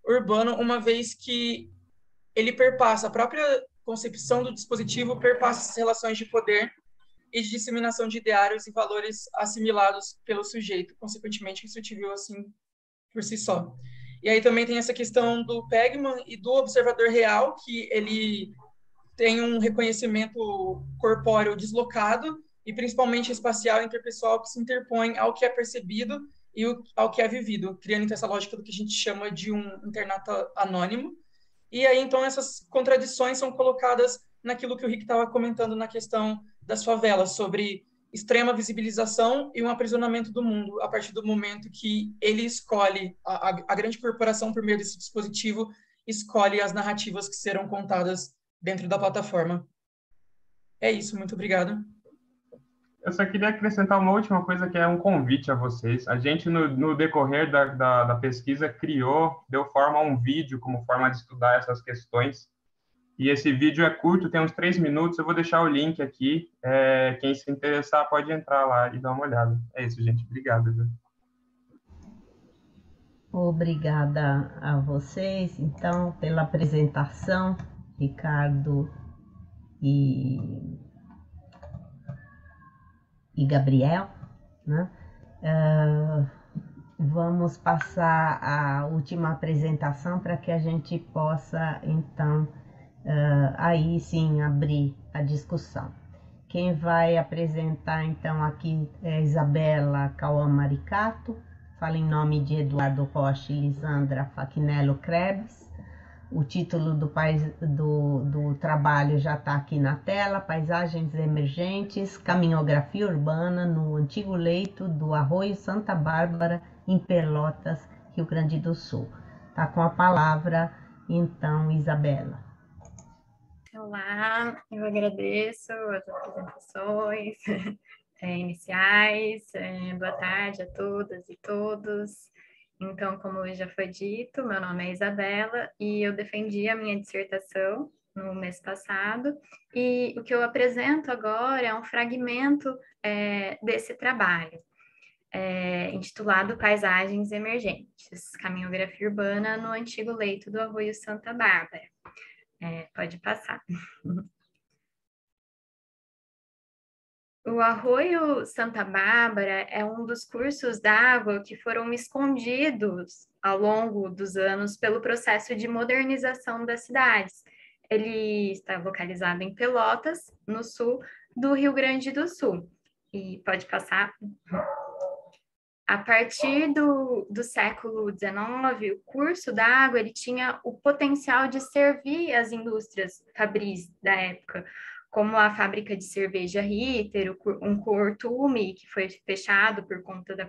urbano, uma vez que ele perpassa a própria concepção do dispositivo, perpassa as relações de poder e de disseminação de ideários e valores assimilados pelo sujeito, consequentemente, o Street View assim por si só. E aí também tem essa questão do Pegman e do observador real, que ele tem um reconhecimento corpóreo deslocado e principalmente espacial e interpessoal que se interpõe ao que é percebido e ao que é vivido, criando então essa lógica do que a gente chama de um internato anônimo. E aí, então, essas contradições são colocadas naquilo que o Rick estava comentando na questão das favelas, sobre extrema visibilização e um aprisionamento do mundo, a partir do momento que ele escolhe, a grande corporação, por meio desse dispositivo, escolhe as narrativas que serão contadas dentro da plataforma. É isso, muito obrigado. Eu só queria acrescentar uma última coisa, que é um convite a vocês. A gente, no decorrer da pesquisa, deu forma a um vídeo como forma de estudar essas questões. E esse vídeo é curto, tem uns 3 minutos, eu vou deixar o link aqui. Quem se interessar pode entrar lá e dar uma olhada. É isso, gente. Obrigado, viu? Obrigada a vocês, então, pela apresentação, Ricardo e Gabriel, né? Vamos passar a última apresentação para que a gente possa, então, aí sim abrir a discussão. Quem vai apresentar, então, aqui é Isabela Cauã Maricato, fala em nome de Eduardo Rocha e Lisandra Fachinello Krebs. O título do trabalho já está aqui na tela: Paisagens Emergentes, Caminhografia Urbana no Antigo Leito do Arroio Santa Bárbara, em Pelotas, Rio Grande do Sul. Está com a palavra, então, Isabela. Olá, eu agradeço as apresentações iniciais. Boa tarde a todas e todos. Então, como já foi dito, meu nome é Isabela e eu defendi a minha dissertação no mês passado, e o que eu apresento agora é um fragmento desse trabalho, intitulado Paisagens Emergentes, Caminhografia Urbana no Antigo Leito do Arroio Santa Bárbara. Pode passar. O Arroio Santa Bárbara é um dos cursos d'água que foram escondidos ao longo dos anos pelo processo de modernização das cidades. Ele está localizado em Pelotas, no sul do Rio Grande do Sul. E pode passar. A partir do século XIX, o curso d'água ele tinha o potencial de servir as indústrias fabris da época, como a fábrica de cerveja Ritter, um curtume que foi fechado por conta da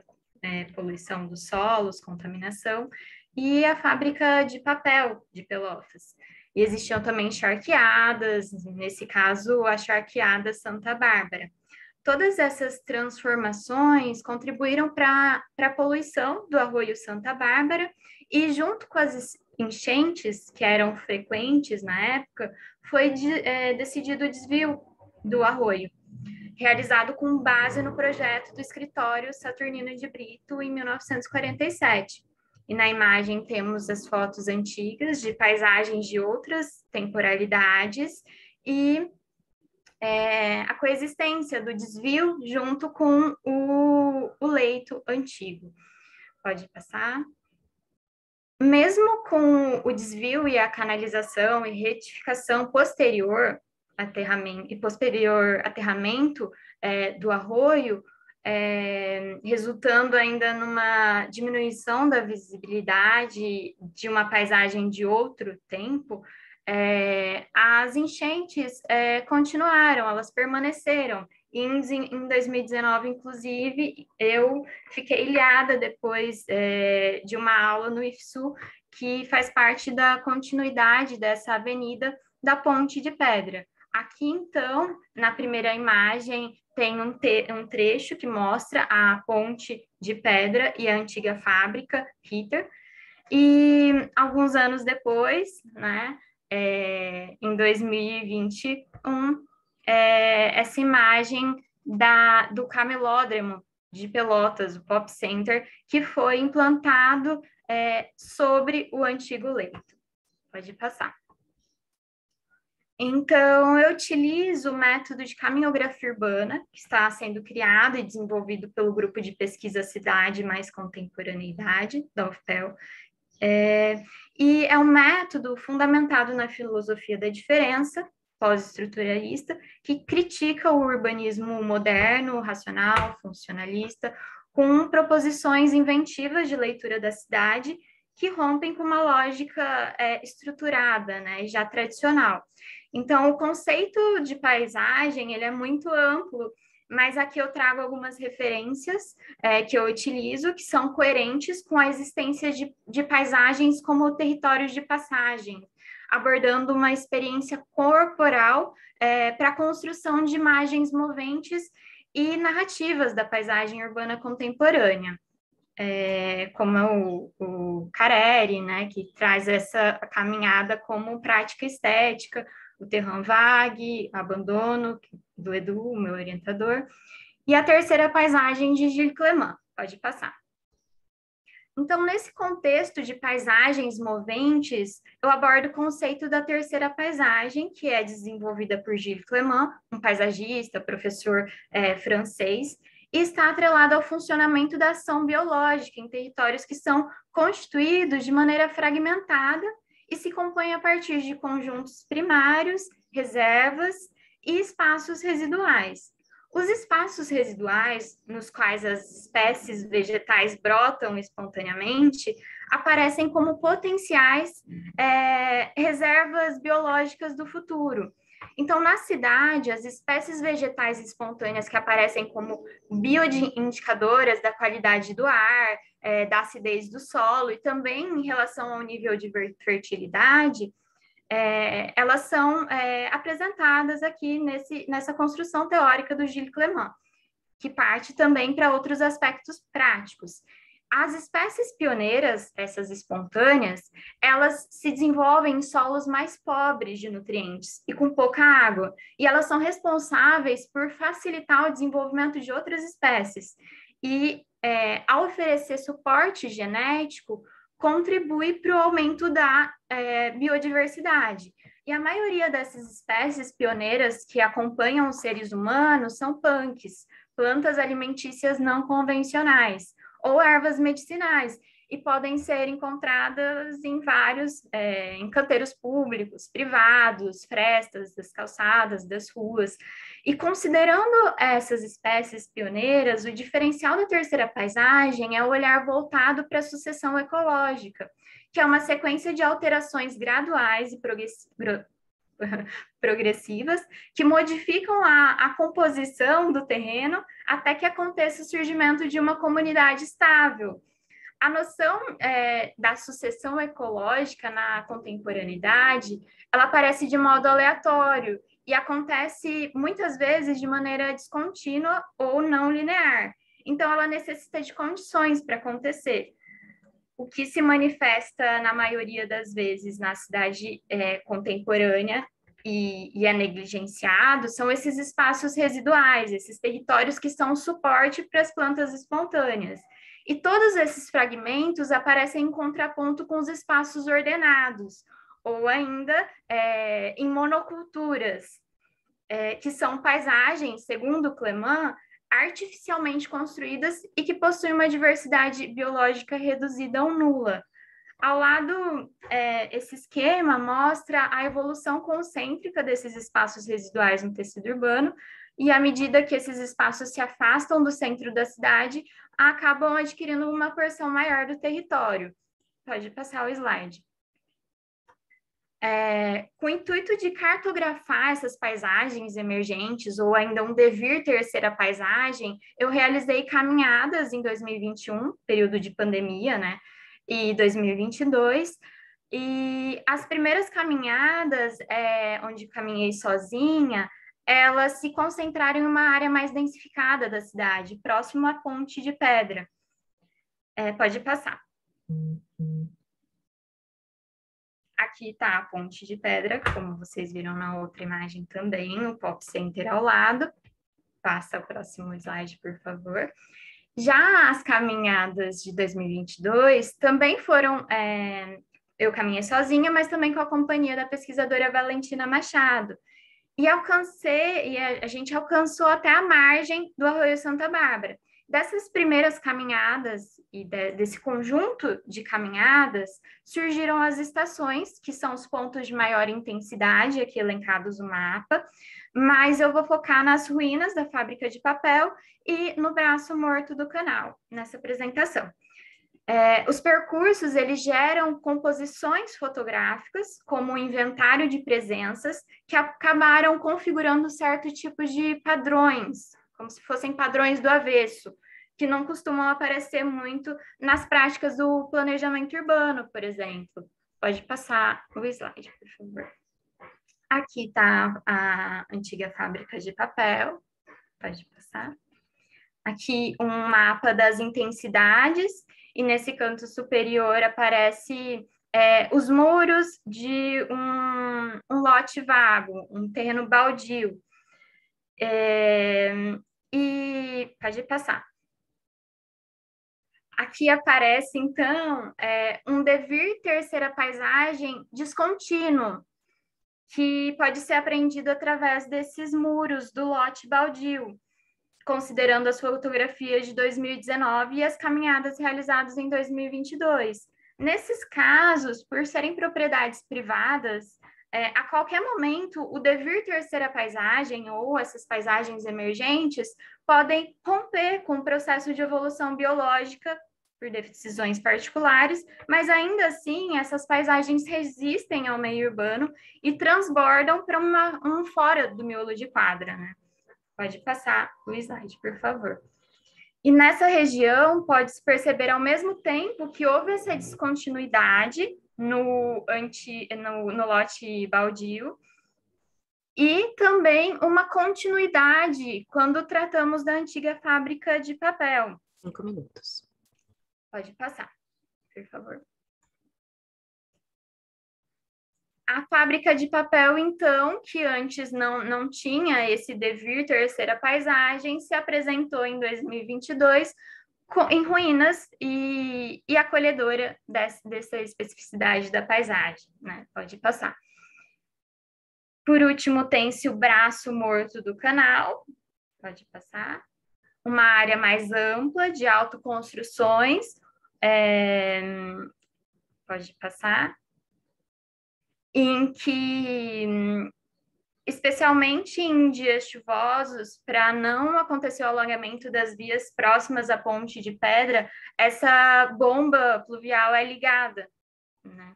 poluição dos solos, contaminação, e a fábrica de papel de Pelotas. E existiam também charqueadas, nesse caso, a charqueada Santa Bárbara. Todas essas transformações contribuíram para a poluição do Arroio Santa Bárbara, e junto com as enchentes, que eram frequentes na época, foi decidido o desvio do arroio, realizado com base no projeto do escritório Saturnino de Brito, em 1947. E na imagem temos as fotos antigas de paisagens de outras temporalidades e a coexistência do desvio junto com o leito antigo. Pode passar. Mesmo com o desvio e a canalização e retificação posterior aterramento do arroio, resultando ainda numa diminuição da visibilidade de uma paisagem de outro tempo, as enchentes continuaram, elas permaneceram. Em 2019, inclusive, eu fiquei ilhada depois de uma aula no IFSU, que faz parte da continuidade dessa avenida da Ponte de Pedra. Aqui, então, na primeira imagem, tem um trecho que mostra a Ponte de Pedra e a antiga fábrica Ritter. E alguns anos depois, né, em 2021, essa imagem do camelódromo de Pelotas, o Pop Center, que foi implantado sobre o antigo leito. Pode passar. Então, eu utilizo o método de caminhografia urbana, que está sendo criado e desenvolvido pelo grupo de pesquisa Cidade mais Contemporaneidade, da UFPEL, e é um método fundamentado na filosofia da diferença, pós-estruturalista, que critica o urbanismo moderno, racional, funcionalista, com proposições inventivas de leitura da cidade que rompem com uma lógica estruturada, né, já tradicional. Então, o conceito de paisagem ele é muito amplo, mas aqui eu trago algumas referências que eu utilizo, que são coerentes com a existência de paisagens como territórios de passagem, abordando uma experiência corporal para a construção de imagens moventes e narrativas da paisagem urbana contemporânea. como é o Careri, né, que traz essa caminhada como prática estética, o Terran Vague, Abandono, do Edu, meu orientador, e a terceira paisagem de Gilles Clément. Pode passar. Então, nesse contexto de paisagens moventes, eu abordo o conceito da terceira paisagem, que é desenvolvida por Gilles Clément, um paisagista, professor francês, e está atrelado ao funcionamento da ação biológica em territórios que são constituídos de maneira fragmentada e se compõem a partir de conjuntos primários, reservas e espaços residuais. Os espaços residuais, nos quais as espécies vegetais brotam espontaneamente, aparecem como potenciais reservas biológicas do futuro. Então, na cidade, as espécies vegetais espontâneas que aparecem como bioindicadoras da qualidade do ar, da acidez do solo e também em relação ao nível de fertilidade, elas são apresentadas aqui nessa construção teórica do Gilles Clément, que parte também para outros aspectos práticos. As espécies pioneiras, essas espontâneas, elas se desenvolvem em solos mais pobres de nutrientes e com pouca água, e elas são responsáveis por facilitar o desenvolvimento de outras espécies. E, ao oferecer suporte genético, contribui para o aumento da biodiversidade. E a maioria dessas espécies pioneiras que acompanham os seres humanos são punks, plantas alimentícias não convencionais, ou ervas medicinais, e podem ser encontradas em vários em canteiros públicos, privados, frestas das calçadas, das ruas. E considerando essas espécies pioneiras, o diferencial da terceira paisagem é o olhar voltado para a sucessão ecológica, que é uma sequência de alterações graduais e progressivas que modificam a composição do terreno até que aconteça o surgimento de uma comunidade estável. A noção da sucessão ecológica na contemporaneidade, ela aparece de modo aleatório e acontece muitas vezes de maneira descontínua ou não linear. Então, ela necessita de condições para acontecer. O que se manifesta, na maioria das vezes, na cidade contemporânea e é negligenciado, são esses espaços residuais, esses territórios que são suporte para as plantas espontâneas. E todos esses fragmentos aparecem em contraponto com os espaços ordenados, ou ainda em monoculturas, que são paisagens, segundo Clément, artificialmente construídas e que possuem uma diversidade biológica reduzida ou nula. Ao lado, esse esquema mostra a evolução concêntrica desses espaços residuais no tecido urbano, e à medida que esses espaços se afastam do centro da cidade, acabam adquirindo uma porção maior do território. Pode passar o slide. Com o intuito de cartografar essas paisagens emergentes, ou ainda um devir terceira paisagem, eu realizei caminhadas em 2021, período de pandemia, né? E 2022, e as primeiras caminhadas, onde caminhei sozinha, elas se concentraram em uma área mais densificada da cidade, próximo à Ponte de Pedra. Pode passar. Aqui está a Ponte de Pedra, como vocês viram na outra imagem também, o Pop Center ao lado. Passa o próximo slide, por favor. Já as caminhadas de 2022 também foram, eu caminhei sozinha, mas também com a companhia da pesquisadora Valentina Machado. E a gente alcançou até a margem do Arroio Santa Bárbara. Dessas primeiras caminhadas e desse conjunto de caminhadas, surgiram as estações, que são os pontos de maior intensidade, aqui elencados no mapa, mas eu vou focar nas ruínas da fábrica de papel e no braço morto do canal, nessa apresentação. Os percursos, eles geram composições fotográficas, como um inventário de presenças, que acabaram configurando certo tipo de padrões, como se fossem padrões do avesso, que não costumam aparecer muito nas práticas do planejamento urbano, por exemplo. Pode passar o slide, por favor. Aqui está a antiga fábrica de papel. Pode passar. aqui um mapa das intensidades, e nesse canto superior aparece os muros de um lote vago, um terreno baldio. E pode passar. Aqui aparece, então, um devir terceira paisagem descontínuo, que pode ser aprendido através desses muros do lote baldio, considerando as fotografias de 2019 e as caminhadas realizadas em 2022. Nesses casos, por serem propriedades privadas, a qualquer momento, o devir terceira paisagem ou essas paisagens emergentes podem romper com o processo de evolução biológica por decisões particulares, mas ainda assim, essas paisagens resistem ao meio urbano e transbordam para um fora do miolo de quadra, né? Pode passar o slide, por favor. E nessa região, pode-se perceber ao mesmo tempo que houve essa descontinuidade no lote baldio e também uma continuidade quando tratamos da antiga fábrica de papel. 5 minutos. Pode passar, por favor. A fábrica de papel, então, que antes não tinha esse devir terceira paisagem, se apresentou em 2022 em ruínas e acolhedora dessa especificidade da paisagem, né? Pode passar. Por último, tem-se o braço morto do canal. Pode passar. Uma área mais ampla de autoconstruções. Pode passar. Em que, especialmente em dias chuvosos, para não acontecer o alongamento das vias próximas à ponte de pedra, essa bomba pluvial é ligada, né?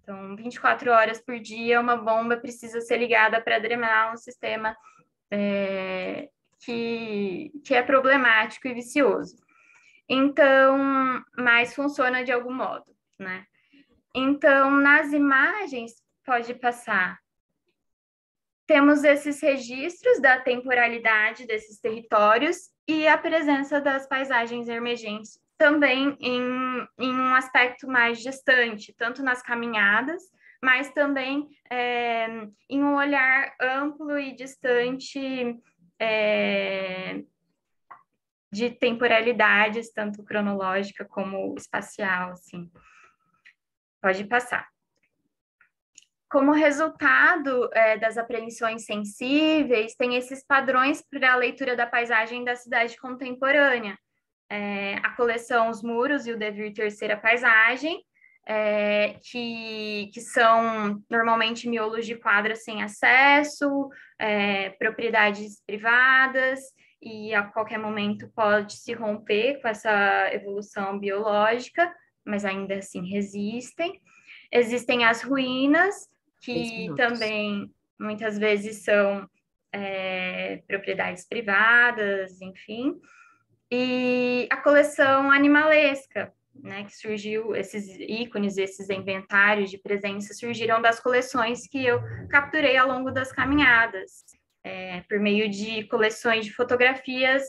Então, 24 horas por dia, uma bomba precisa ser ligada para drenar um sistema que é problemático e vicioso. Então, mas funciona de algum modo, né? Então, nas imagens, pode passar. Temos esses registros da temporalidade desses territórios e a presença das paisagens emergentes também em um aspecto mais distante, tanto nas caminhadas, mas também em um olhar amplo e distante de temporalidades, tanto cronológica como espacial, assim. Pode passar. Como resultado das apreensões sensíveis, tem esses padrões para a leitura da paisagem da cidade contemporânea. A coleção Os Muros e o Devir Terceira Paisagem, que são normalmente miolos de quadra sem acesso, propriedades privadas, e a qualquer momento pode se romper com essa evolução biológica, mas ainda assim resistem. Existem as ruínas, que também muitas vezes são propriedades privadas, enfim. E a coleção animalesca, né, que surgiu, esses ícones, esses inventários de presença surgiram das coleções que eu capturei ao longo das caminhadas. Por meio de coleções de fotografias,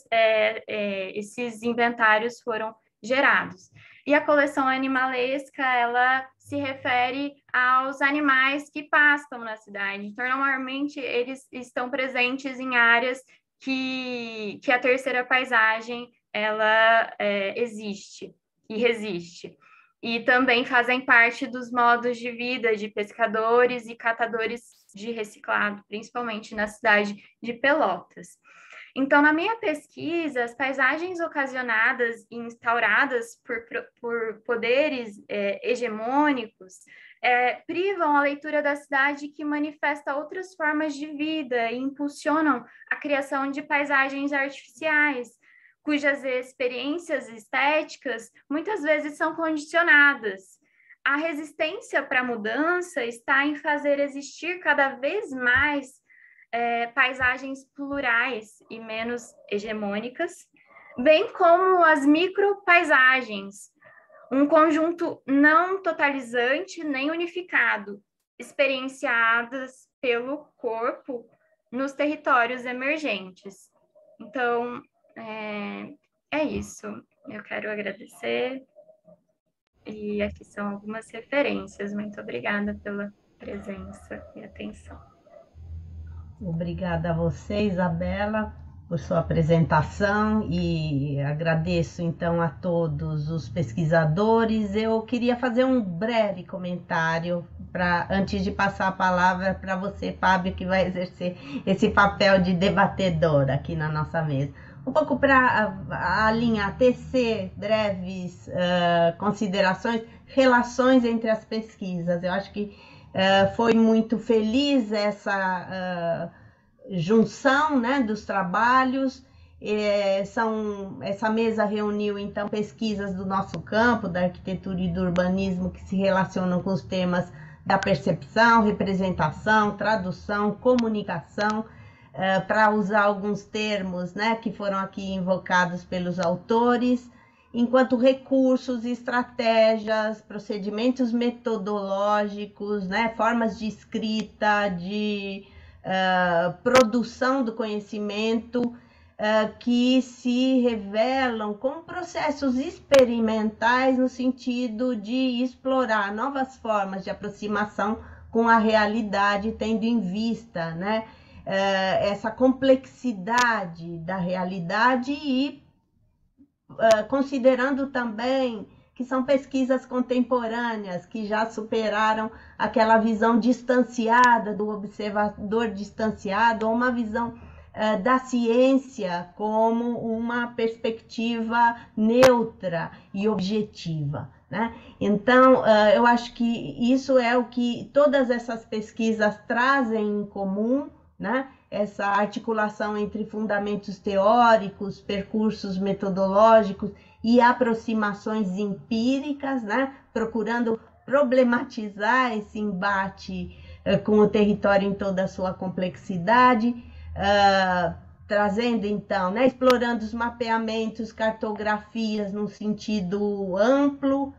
esses inventários foram gerados. E a coleção animalesca, ela se refere aos animais que pastam na cidade. Então, normalmente, eles estão presentes em áreas que a terceira paisagem, ela existe e resiste. E também fazem parte dos modos de vida de pescadores e catadores de reciclado, principalmente na cidade de Pelotas. Então, na minha pesquisa, as paisagens ocasionadas e instauradas por poderes hegemônicos privam a leitura da cidade, que manifesta outras formas de vida e impulsionam a criação de paisagens artificiais, cujas experiências estéticas muitas vezes são condicionadas. A resistência para a mudança está em fazer existir cada vez mais paisagens plurais e menos hegemônicas, bem como as micropaisagens, um conjunto não totalizante nem unificado, experienciadas pelo corpo nos territórios emergentes. Então, É isso. Eu quero agradecer. E aqui são algumas referências. Muito obrigada pela presença e atenção. Obrigada a você, Isabela, por sua apresentação e agradeço então a todos os pesquisadores. Eu queria fazer um breve comentário antes de passar a palavra para você, Fábio, que vai exercer esse papel de debatedor aqui na nossa mesa. Um pouco para alinhar, tecer breves considerações, relações entre as pesquisas. Eu acho que foi muito feliz essa junção, né, dos trabalhos. Essa mesa reuniu, então, pesquisas do nosso campo, da arquitetura e do urbanismo, que se relacionam com os temas da percepção, representação, tradução, comunicação, para usar alguns termos, né, que foram aqui invocados pelos autores, enquanto recursos, estratégias, procedimentos metodológicos, né, formas de escrita, de produção do conhecimento, que se revelam como processos experimentais no sentido de explorar novas formas de aproximação com a realidade, tendo em vista, né, essa complexidade da realidade e considerando também que são pesquisas contemporâneas, que já superaram aquela visão distanciada do observador distanciado, ou uma visão da ciência como uma perspectiva neutra e objetiva, né? Então, eu acho que isso é o que todas essas pesquisas trazem em comum, né? Essa articulação entre fundamentos teóricos, percursos metodológicos e aproximações empíricas, né? Procurando problematizar esse embate com o território em toda a sua complexidade, trazendo então, né? Explorando os mapeamentos, cartografias num sentido amplo,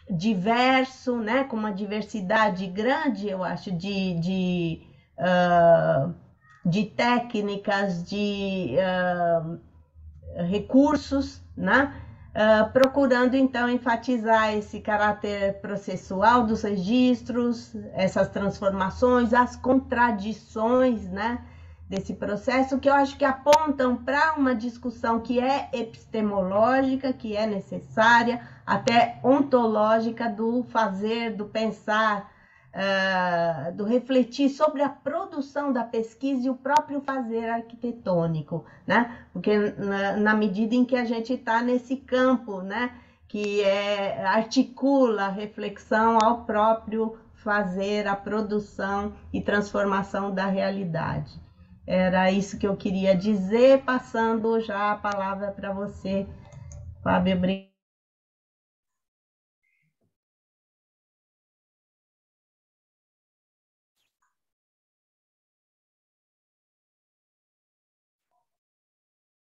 diverso, né? Com uma diversidade grande, eu acho, de técnicas, de recursos, né? Procurando então enfatizar esse caráter processual dos registros, essas transformações, as contradições, né, desse processo, que eu acho que apontam para uma discussão que é epistemológica, que é necessária, até ontológica, do fazer, do pensar, do refletir sobre a produção da pesquisa e o próprio fazer arquitetônico, né? Porque na medida em que a gente está nesse campo, né, que articula a reflexão ao próprio fazer, a produção e transformação da realidade. Era isso que eu queria dizer, passando já a palavra para você, Fábio. Obrigada.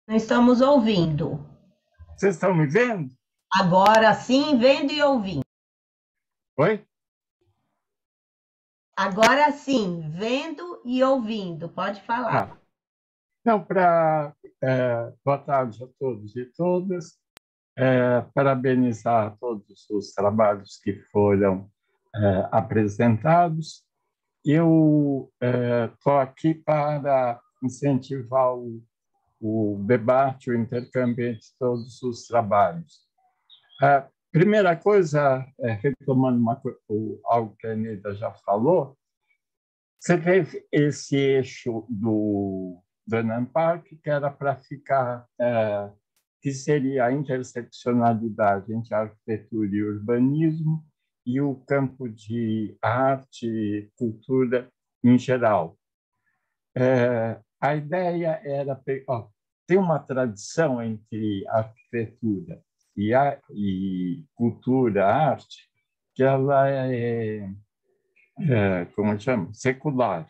Nós estamos ouvindo. Vocês estão me vendo? Agora sim, vendo e ouvindo. Oi? Agora sim, vendo e ouvindo. Pode falar. Não, boa tarde a todos e todas. Parabenizar todos os trabalhos que foram apresentados. Eu estou aqui para incentivar o debate, o intercâmbio entre todos os trabalhos. A primeira coisa, retomando algo que a Anita já falou, você teve esse eixo do Annan Park, que era para ficar, que seria a interseccionalidade entre arquitetura e urbanismo e o campo de arte e cultura em geral. A ideia era... tem uma tradição entre arquitetura e cultura, arte, que ela como chama? Secular.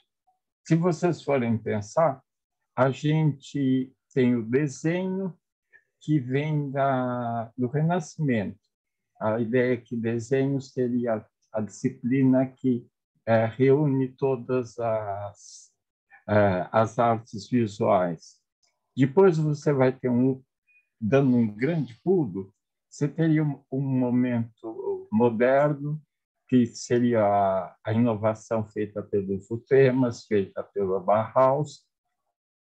Se vocês forem pensar, a gente tem o desenho que vem do Renascimento. A ideia é que desenho seria a disciplina que reúne todas as artes visuais. Depois você vai ter dando um grande pulo, você teria um momento moderno, que seria a inovação feita pelo Futemas, feita pela Bauhaus,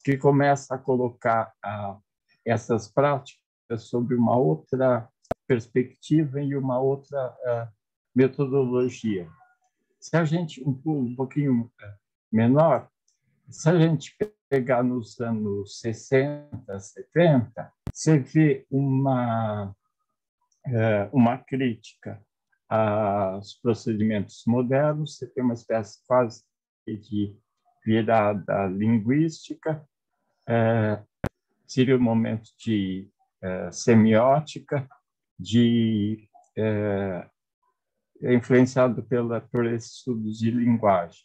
que começa a colocar essas práticas sob uma outra perspectiva e uma outra metodologia. Se a gente, um pouquinho menor, se a gente pegar nos anos 60, 70, você vê uma crítica aos procedimentos modernos, você tem uma espécie quase de virada linguística, seria um momento de semiótica, influenciado por esses estudos de linguagem.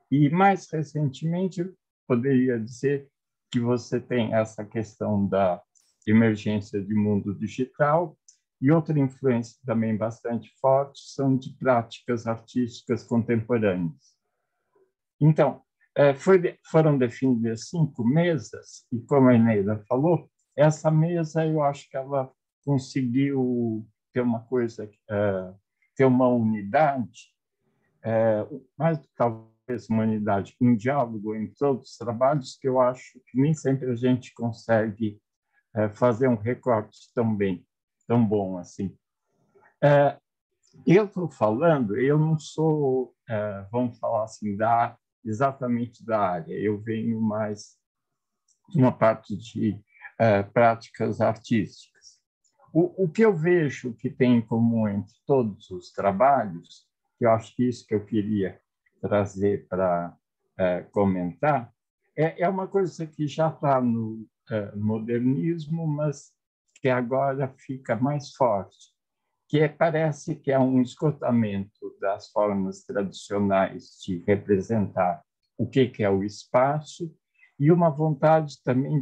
E, mais recentemente, poderia dizer que você tem essa questão da emergência do mundo digital e outra influência também bastante forte são de práticas artísticas contemporâneas. Então, foram definidas 5 mesas e, como a Eneida falou, essa mesa eu acho que ela conseguiu ter uma coisa, ter uma unidade, mais talvez uma unidade, um diálogo em todos os trabalhos que eu acho que nem sempre a gente consegue fazer um recorte tão bom assim. Eu estou falando, eu não sou, vamos falar assim, exatamente da área, eu venho mais de uma parte de práticas artísticas. O que eu vejo que tem em comum entre todos os trabalhos, que eu acho que isso que eu queria trazer para comentar, é uma coisa que já está no modernismo, mas que agora fica mais forte, que parece que é um esgotamento das formas tradicionais de representar o que é o espaço e uma vontade também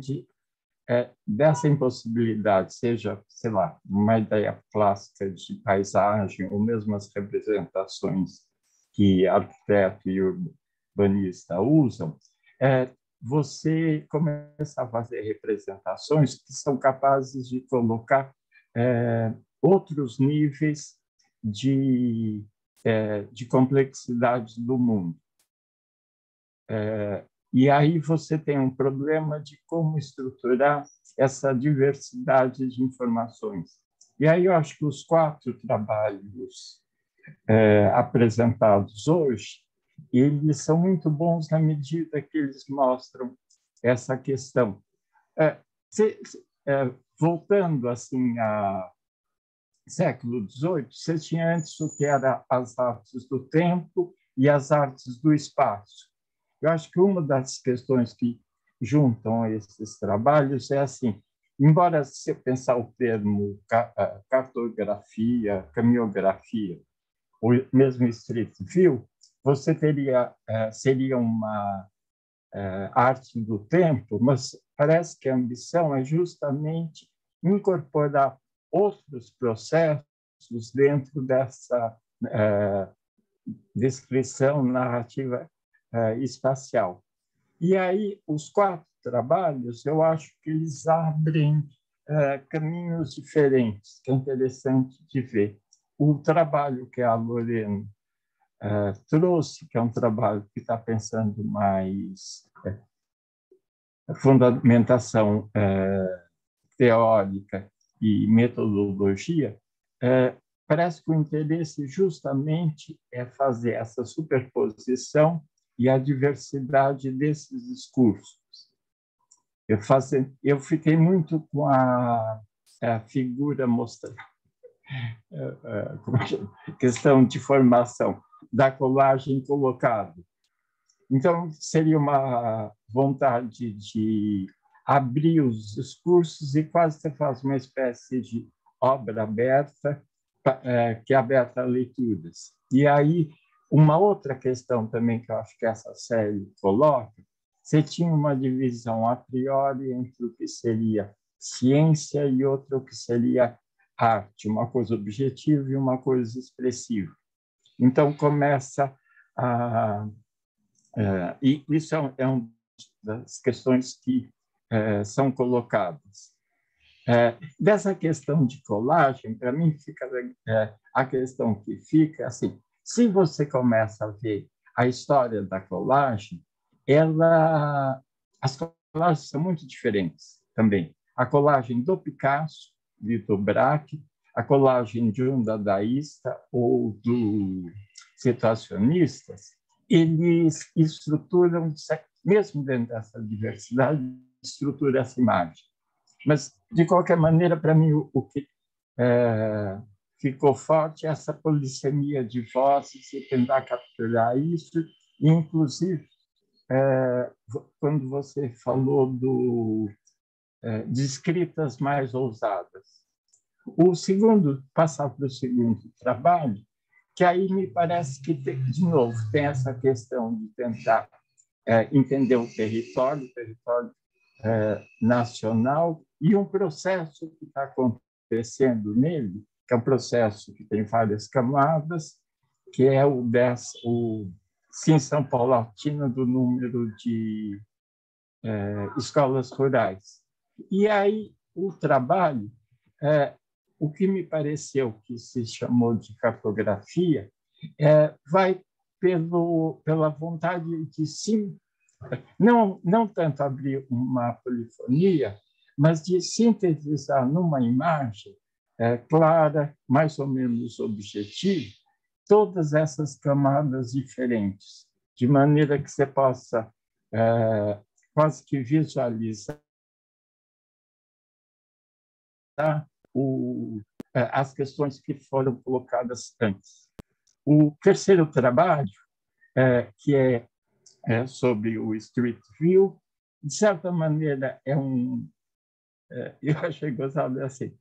dessa impossibilidade, seja, sei lá, uma ideia clássica de paisagem ou mesmo as representações que arquiteto e urbanista usam, você começa a fazer representações que são capazes de colocar outros níveis de complexidade do mundo. E aí você tem um problema de como estruturar essa diversidade de informações. E aí eu acho que os 4 trabalhos apresentados hoje, eles são muito bons na medida que eles mostram essa questão. Voltando assim a século XVIII, você tinha antes o que era as artes do tempo e as artes do espaço. Eu acho que uma das questões que juntam esses trabalhos é assim, embora se você pensar o termo cartografia, caminhografia, ou mesmo street view, você seria uma arte do tempo, mas parece que a ambição é justamente incorporar outros processos dentro dessa descrição narrativa espacial. E aí, os 4 trabalhos, eu acho que eles abrem caminhos diferentes, que é interessante de ver. O trabalho que a Lorena trouxe, que é um trabalho que está pensando mais fundamentação teórica e metodologia, parece que o interesse justamente é fazer essa superposição e a diversidade desses discursos. Eu fiquei muito com a figura mostrando questão de formação da colagem colocada. Então, seria uma vontade de abrir os discursos e quase você faz uma espécie de obra aberta, que é aberta a leituras. E aí, uma outra questão também que eu acho que essa série coloca, você tinha uma divisão a priori entre o que seria ciência e outra o que seria arte, uma coisa objetiva e uma coisa expressiva. Então, começa a... e isso é uma das questões que são colocadas. Dessa questão de colagem, para mim, fica a questão que fica assim, se você começa a ver a história da colagem, as colagens são muito diferentes também. A colagem do Picasso, Vitor Braque, a colagem de um dadaísta ou do situacionistas, eles estruturam, mesmo dentro dessa diversidade, estrutura essa imagem. Mas, de qualquer maneira, para mim, o que ficou forte é essa polissemia de vozes e tentar capturar isso, e, inclusive, quando você falou de escritas mais ousadas. Passar para o segundo trabalho, que aí me parece que, de novo, tem essa questão de tentar entender o território nacional e um processo que está acontecendo nele, que é um processo que tem várias camadas, que é o Sim São Paulo do número de escolas rurais. E aí o trabalho, o que me pareceu que se chamou de cartografia, vai pela vontade de sim, não tanto abrir uma polifonia, mas de sintetizar numa imagem clara, mais ou menos objetiva, todas essas camadas diferentes, de maneira que você possa quase que visualizar as questões que foram colocadas antes. O terceiro trabalho, que é sobre o Street View, de certa maneira eu achei gozado assim.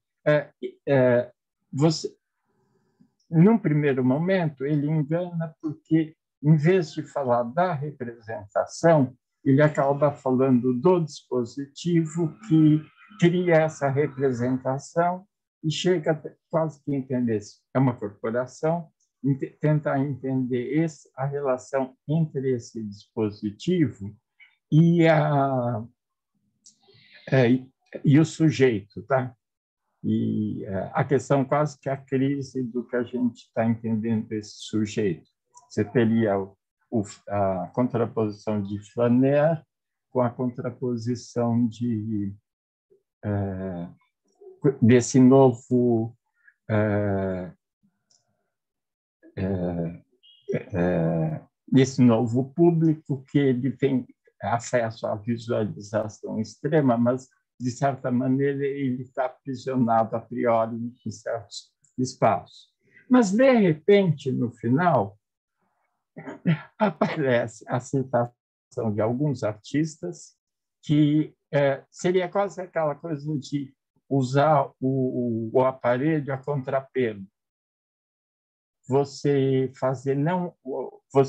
Num primeiro momento, ele engana porque, em vez de falar da representação, ele acaba falando do dispositivo que cria essa representação e chega quase que a entender isso. É uma corporação, tentar entender a relação entre esse dispositivo e o sujeito, tá? E a questão quase que a crise do que a gente está entendendo desse sujeito. Você teria a contraposição de Flaner com a contraposição desse novo público que ele tem acesso à visualização extrema, mas, de certa maneira, ele está aprisionado a priori em certos espaços. Mas, de repente, no final, aparece a citação de alguns artistas que seria quase aquela coisa de usar o aparelho a contrapelo. Você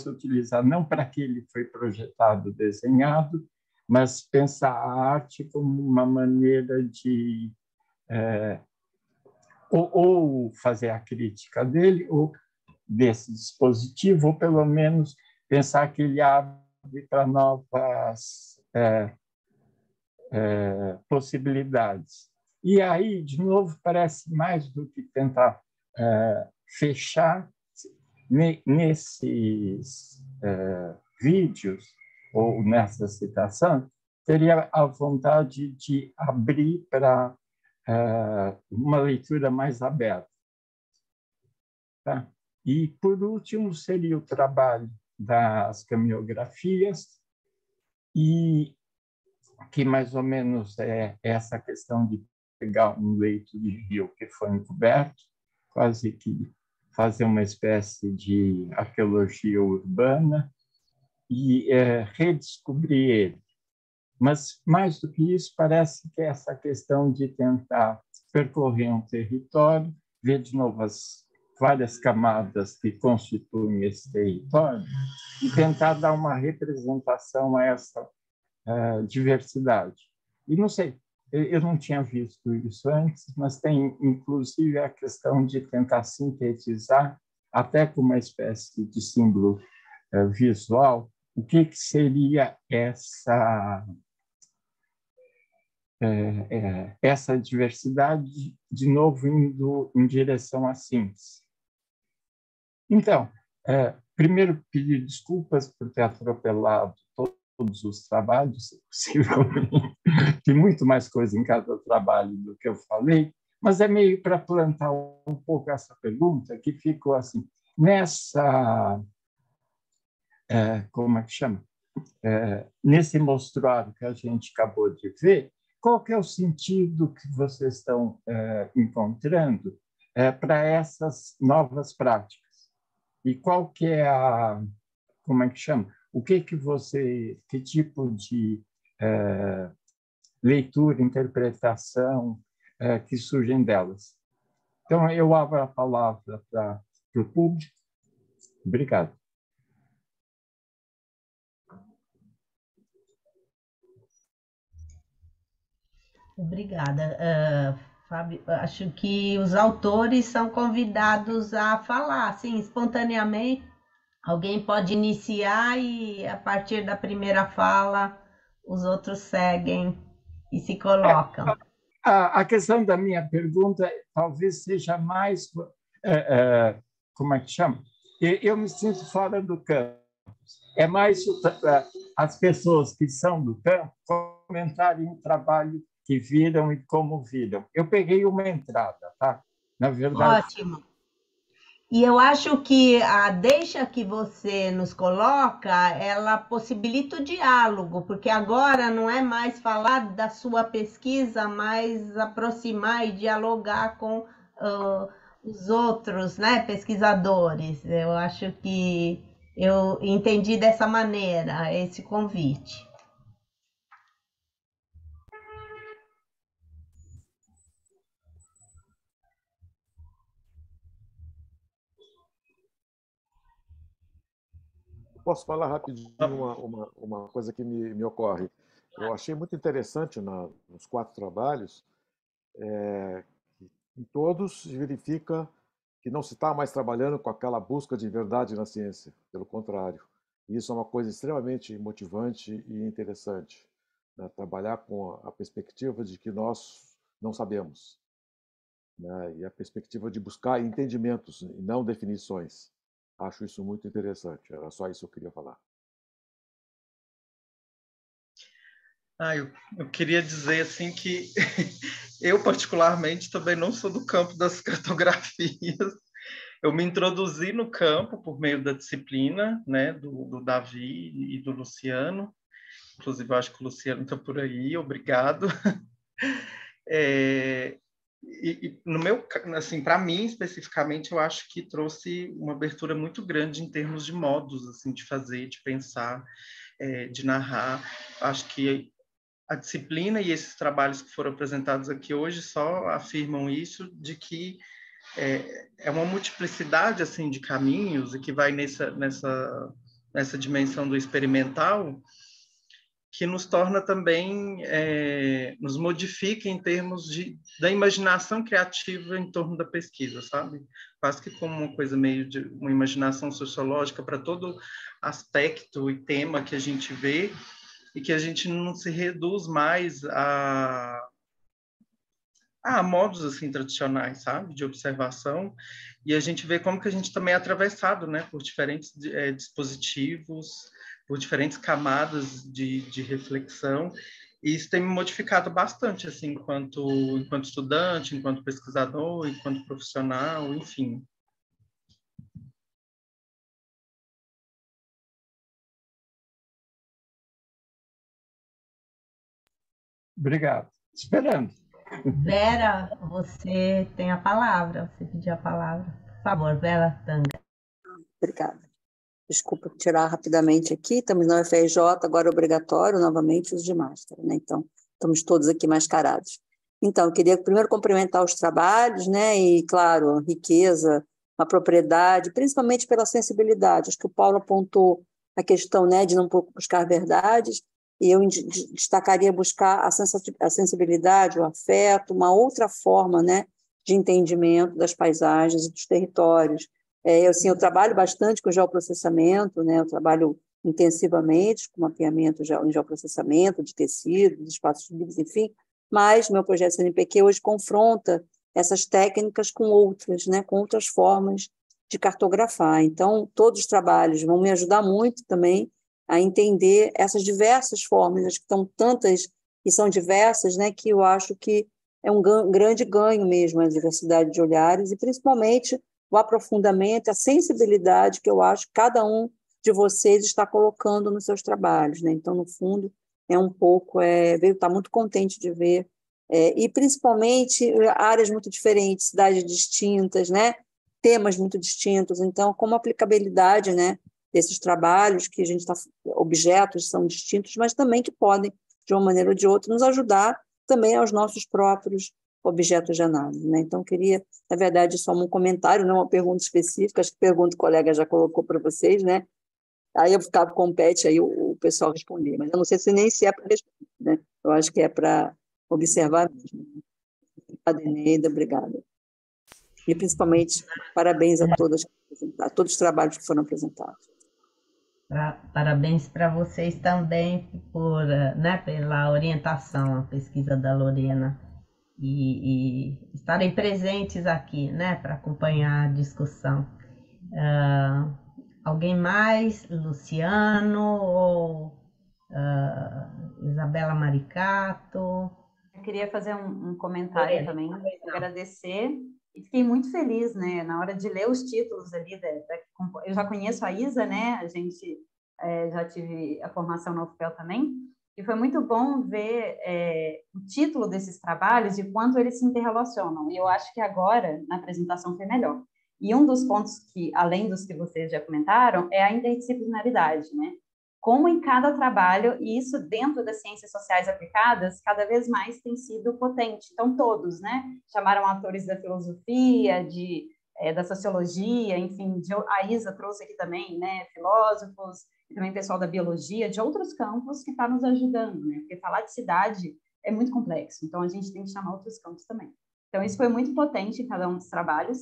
utilizar não para que ele foi projetado, desenhado, mas pensar a arte como uma maneira de ou fazer a crítica dele, ou desse dispositivo, ou pelo menos pensar que ele abre para novas possibilidades. E aí, de novo, parece mais do que tentar fechar nesses vídeos ou nessa citação, teria a vontade de abrir para uma leitura mais aberta. Tá? E, por último, seria o trabalho das caminhografias, e que mais ou menos é essa questão de pegar um leito de rio que foi encoberto, quase que fazer uma espécie de arqueologia urbana e redescobrir ele. Mas, mais do que isso, parece que essa questão de tentar percorrer um território, ver de novo as várias camadas que constituem esse território e tentar dar uma representação a essa diversidade. E não sei, eu não tinha visto isso antes, mas tem, inclusive, a questão de tentar sintetizar, até com uma espécie de símbolo visual, o que seria essa diversidade, de novo, indo em direção à síntese. Então, primeiro, pedir desculpas por ter atropelado todos os trabalhos, possivelmente. Tem muito mais coisa em cada trabalho do que eu falei, mas é meio para plantar um pouco essa pergunta, que ficou assim, nessa... como é que chama? Nesse mostruário que a gente acabou de ver, qual que é o sentido que vocês estão encontrando para essas novas práticas? E qual que é como é que chama? O que tipo de leitura, interpretação que surgem delas? Então, eu abro a palavra para o público. Obrigado. Obrigada. Fábio, acho que os autores são convidados a falar, assim, espontaneamente. Alguém pode iniciar e, a partir da primeira fala, os outros seguem e se colocam. A questão da minha pergunta talvez seja mais... como é que chama? Eu me sinto fora do campo. É mais as pessoas que são do campo comentarem o trabalho que viram e como viram. Eu peguei uma entrada, tá? Na verdade... Ótimo. E eu acho que a deixa que você nos coloca, ela possibilita o diálogo, porque agora não é mais falar da sua pesquisa, mas aproximar e dialogar com os outros, né, pesquisadores. Eu acho que eu entendi dessa maneira esse convite. Posso falar rapidinho uma coisa que me ocorre? Eu achei muito interessante nos 4 trabalhos, que em todos se verifica que não se está mais trabalhando com aquela busca de verdade na ciência, pelo contrário. E isso é uma coisa extremamente motivante e interessante, né? Trabalhar com a perspectiva de que nós não sabemos, né? E a perspectiva de buscar entendimentos e não definições. Acho isso muito interessante. Era só isso que eu queria falar. Eu queria dizer assim que eu particularmente também não sou do campo das cartografias. Eu me introduzi no campo por meio da disciplina, né, do Davi e do Luciano. Inclusive, eu acho que o Luciano está por aí. Obrigado. No meu, assim, para mim especificamente, eu acho que trouxe uma abertura muito grande em termos de modos, assim, de fazer, de pensar, de narrar. Acho que a disciplina e esses trabalhos que foram apresentados aqui hoje só afirmam isso, de que é uma multiplicidade, assim, de caminhos e que vai nessa dimensão do experimental, que nos torna também, nos modifica em termos da imaginação criativa em torno da pesquisa, sabe? Quase que como uma coisa meio de uma imaginação sociológica para todo aspecto e tema que a gente vê, e que a gente não se reduz mais a modos assim tradicionais, sabe, de observação, e a gente vê como que a gente também é atravessado, né, por diferentes dispositivos, por diferentes camadas de reflexão, e isso tem me modificado bastante, assim, enquanto estudante, enquanto pesquisador, enquanto profissional, enfim. Obrigado. Esperando. Vera, você tem a palavra. Você pediu a palavra. Por favor, Vera Tanga. Obrigada. Desculpa tirar rapidamente aqui. Estamos na UFRJ, agora é obrigatório novamente o uso de máscara, né? Então, estamos todos aqui mascarados. Então, eu queria primeiro cumprimentar os trabalhos, né? E, claro, a riqueza, a propriedade, principalmente pela sensibilidade. Acho que o Paulo apontou a questão, né, de não buscar verdades, e eu destacaria buscar a sensibilidade, o afeto, uma outra forma, né, de entendimento das paisagens e dos territórios. Eu trabalho bastante com geoprocessamento, né, eu trabalho intensivamente com mapeamento em geoprocessamento de tecidos, de espaços livres, enfim, mas meu projeto CNPq hoje confronta essas técnicas com outras, né, com outras formas de cartografar. Então, todos os trabalhos vão me ajudar muito também a entender essas diversas formas, acho que estão tantas e são diversas, né, que eu acho que é um grande ganho mesmo a diversidade de olhares e, principalmente, o aprofundamento, a sensibilidade que eu acho que cada um de vocês está colocando nos seus trabalhos, né? Então, no fundo, é um pouco, veio estar muito contente de ver, e principalmente áreas muito diferentes, cidades distintas, né? Temas muito distintos. Então, como a aplicabilidade, né, desses trabalhos que a gente está, objetos são distintos, mas também que podem, de uma maneira ou de outra, nos ajudar também aos nossos próprios objetos de análise, né? Então, queria, na verdade, só um comentário, não uma pergunta específica, acho que a pergunta o colega já colocou para vocês, né? Aí eu ficava com o PET, aí o pessoal respondia, mas eu não sei se é para responder, né? Eu acho que é para observar mesmo. Adeneida, obrigada. E, principalmente, parabéns a todos os trabalhos que foram apresentados. Parabéns para vocês também pela orientação à pesquisa da Lorena e estarem presentes aqui, né, para acompanhar a discussão. Alguém mais? Luciano ou Isabela Maricato? Eu queria fazer um comentário também, agradecer. E fiquei muito feliz, né, na hora de ler os títulos ali. Eu já conheço a Isa, né, a gente já tive a formação na UFPEL também, e foi muito bom ver o título desses trabalhos e quanto eles se interrelacionam. E eu acho que agora, na apresentação, foi melhor. E um dos pontos que, além dos que vocês já comentaram, é a interdisciplinaridade, né? Como em cada trabalho, e isso dentro das ciências sociais aplicadas, cada vez mais tem sido potente. Então, todos, né? Chamaram atores da filosofia, da sociologia, enfim, a Isa trouxe aqui também, né? Filósofos, e também pessoal da biologia, de outros campos que está nos ajudando, né? Porque falar de cidade é muito complexo, então a gente tem que chamar outros campos também. Então, isso foi muito potente em cada um dos trabalhos.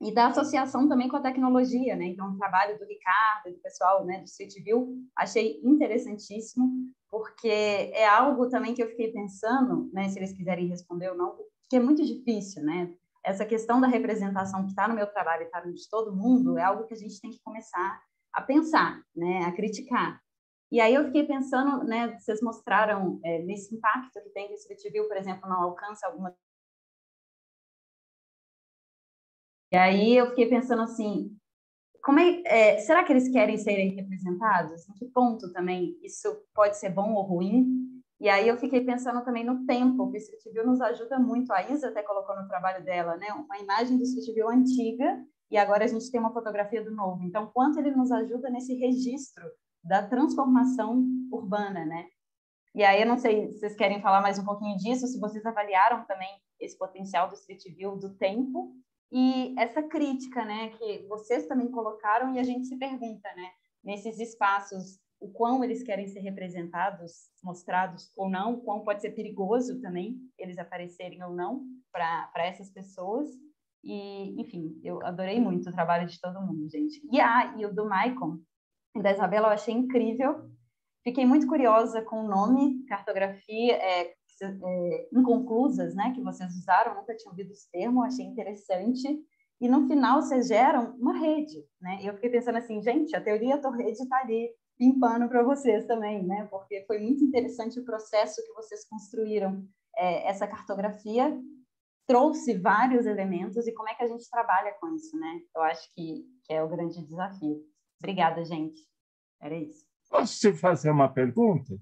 E da associação também com a tecnologia, né? Então, o trabalho do Ricardo e do pessoal, né, do Street View, achei interessantíssimo, porque é algo também que eu fiquei pensando, né, se eles quiserem responder ou não, que é muito difícil, né? Essa questão da representação que está no meu trabalho e está no de todo mundo é algo que a gente tem que começar a pensar, né, a criticar. E aí eu fiquei pensando, né, vocês mostraram nesse impacto que tem que o Street View, por exemplo, não alcança alguma. E aí eu fiquei pensando assim, será que eles querem serem representados? Em que ponto também isso pode ser bom ou ruim? E aí eu fiquei pensando também no tempo, que o Street View nos ajuda muito. A Isa até colocou no trabalho dela, né, uma imagem do Street View antiga, e agora a gente tem uma fotografia do novo. Então, quanto ele nos ajuda nesse registro da transformação urbana, né? E aí eu não sei se vocês querem falar mais um pouquinho disso, se vocês avaliaram também esse potencial do Street View do tempo, e essa crítica, né, que vocês também colocaram, e a gente se pergunta, né, nesses espaços, o quão eles querem ser representados, mostrados ou não, o quão pode ser perigoso também eles aparecerem ou não para essas pessoas. E, enfim, eu adorei muito o trabalho de todo mundo, gente. E o do Maicon e da Isabela eu achei incrível. Fiquei muito curiosa com o nome, cartografia, inconclusas, né, que vocês usaram, nunca tinha ouvido esse termo, achei interessante, e no final vocês geram uma rede, né, e eu fiquei pensando assim, gente, a teoria da rede está ali, pimpando para vocês também, né, porque foi muito interessante o processo que vocês construíram, essa cartografia trouxe vários elementos, e como é que a gente trabalha com isso, né, eu acho que é o grande desafio. Obrigada, gente, era isso. Posso te fazer uma pergunta?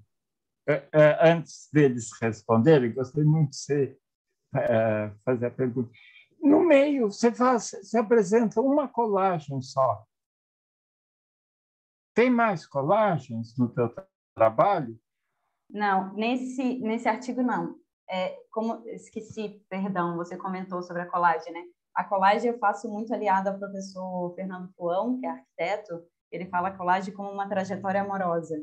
Antes deles responderem, gostaria muito de você fazer a pergunta. No meio, você apresenta uma colagem só. Tem mais colagens no teu trabalho? Não, nesse artigo não. Como esqueci, perdão, você comentou sobre a colagem, né? A colagem eu faço muito aliada ao professor Fernando Fuão, que é arquiteto. Ele fala a colagem como uma trajetória amorosa.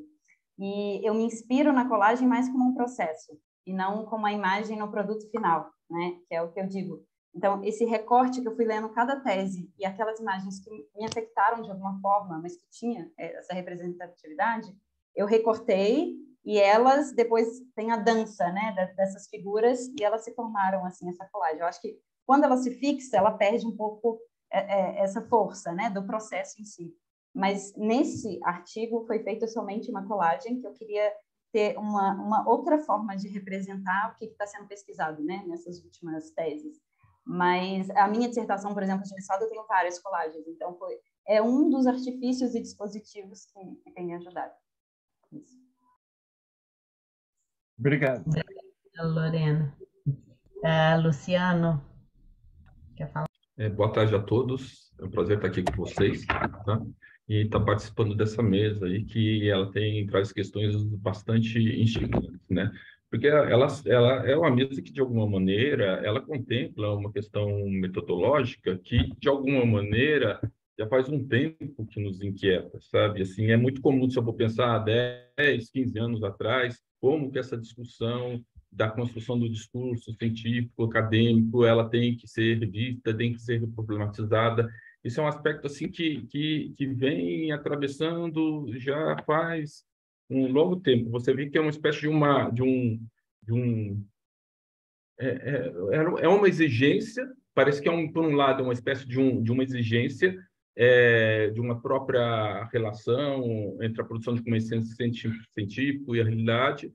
E eu me inspiro na colagem mais como um processo, e não como a imagem no produto final, né? Que é o que eu digo. Então, esse recorte que eu fui lendo cada tese e aquelas imagens que me afetaram de alguma forma, mas que tinha essa representatividade, eu recortei E elas depois têm a dança, né, dessas figuras, e elas se formaram assim essa colagem. Eu acho que quando ela se fixa, ela perde um pouco essa força, né, do processo em si. Mas nesse artigo foi feita somente uma colagem, que eu queria ter uma outra forma de representar o que está sendo pesquisado, né, nessas últimas teses. Mas a minha dissertação, por exemplo, de mestrado, eu tenho várias colagens, então é um dos artifícios e dispositivos que tem me ajudado. Isso. Obrigado. Obrigada, Lorena. Luciano, quer falar? Boa tarde a todos. É um prazer estar aqui com vocês, tá? E estar participando dessa mesa aí, que ela traz questões bastante instigantes, né? Porque ela é uma mesa que, de alguma maneira, ela contempla uma questão metodológica que, de alguma maneira, já faz um tempo que nos inquieta, sabe? Assim, é muito comum, se eu for pensar há 10, 15 anos atrás, como que essa discussão da construção do discurso científico, acadêmico, ela tem que ser revista, tem que ser problematizada. Isso é um aspecto assim que vem atravessando já faz um longo tempo. Você vê que é uma espécie de uma exigência. Parece que por um lado é uma espécie de uma exigência de uma própria relação entre a produção de conhecimento científico e a realidade.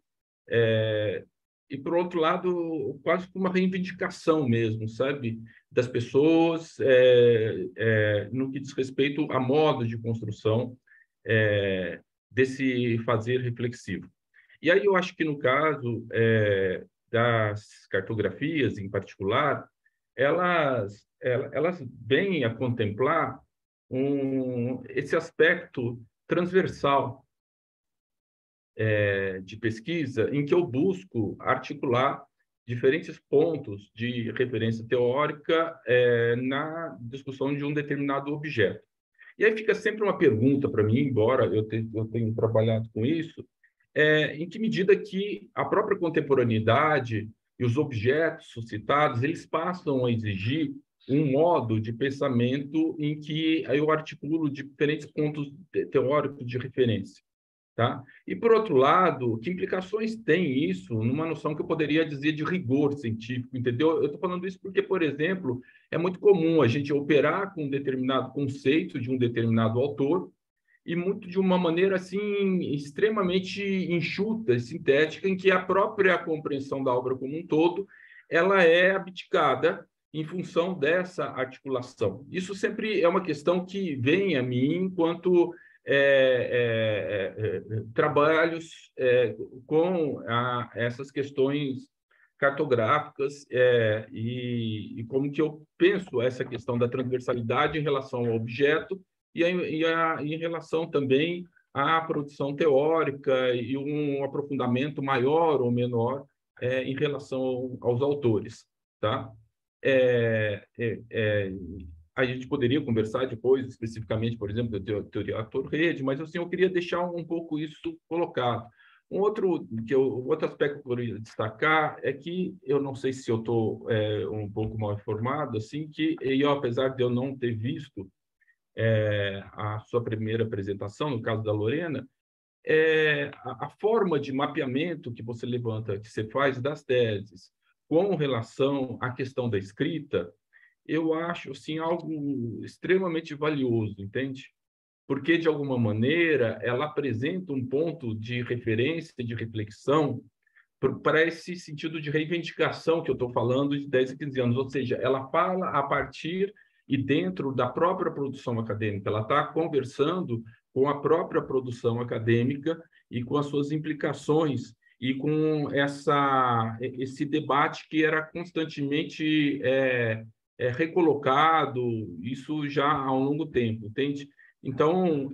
E, por outro lado, quase como uma reivindicação mesmo, sabe? Das pessoas no que diz respeito a modos de construção desse fazer reflexivo. E aí eu acho que, no caso das cartografias, em particular, elas vêm a contemplar esse aspecto transversal de pesquisa, em que eu busco articular diferentes pontos de referência teórica na discussão de um determinado objeto. E aí fica sempre uma pergunta para mim, embora eu tenha trabalhado com isso, em que medida que a própria contemporaneidade e os objetos suscitados, eles passam a exigir um modo de pensamento em que eu articulo diferentes pontos teóricos de referência. Tá? E, por outro lado, que implicações tem isso numa noção que eu poderia dizer de rigor científico, entendeu? Eu estou falando isso porque, por exemplo, é muito comum a gente operar com um determinado conceito de um determinado autor e muito de uma maneira assim extremamente enxuta, sintética, em que a própria compreensão da obra como um todo ela é abdicada em função dessa articulação. Isso sempre é uma questão que vem a mim enquanto trabalhos com essas questões cartográficas e como que eu penso essa questão da transversalidade em relação ao objeto e em relação também à produção teórica e um aprofundamento maior ou menor em relação aos autores, tá? A gente poderia conversar depois, especificamente, por exemplo, da teoria ator-rede, mas assim, eu queria deixar um pouco isso colocado. Outro aspecto que eu queria destacar é que eu não sei se eu estou um pouco mal informado, assim, que eu, apesar de eu não ter visto a sua primeira apresentação, no caso da Lorena, a forma de mapeamento que você levanta, que você faz das teses, com relação à questão da escrita, eu acho assim, algo extremamente valioso, entende? Porque, de alguma maneira, ela apresenta um ponto de referência, de reflexão, para esse sentido de reivindicação que eu estou falando de 10 a 15 anos. Ou seja, ela fala a partir e dentro da própria produção acadêmica. Ela está conversando com a própria produção acadêmica e com as suas implicações e com esse debate que era constantemente recolocado, isso já há um longo tempo, entende? Então,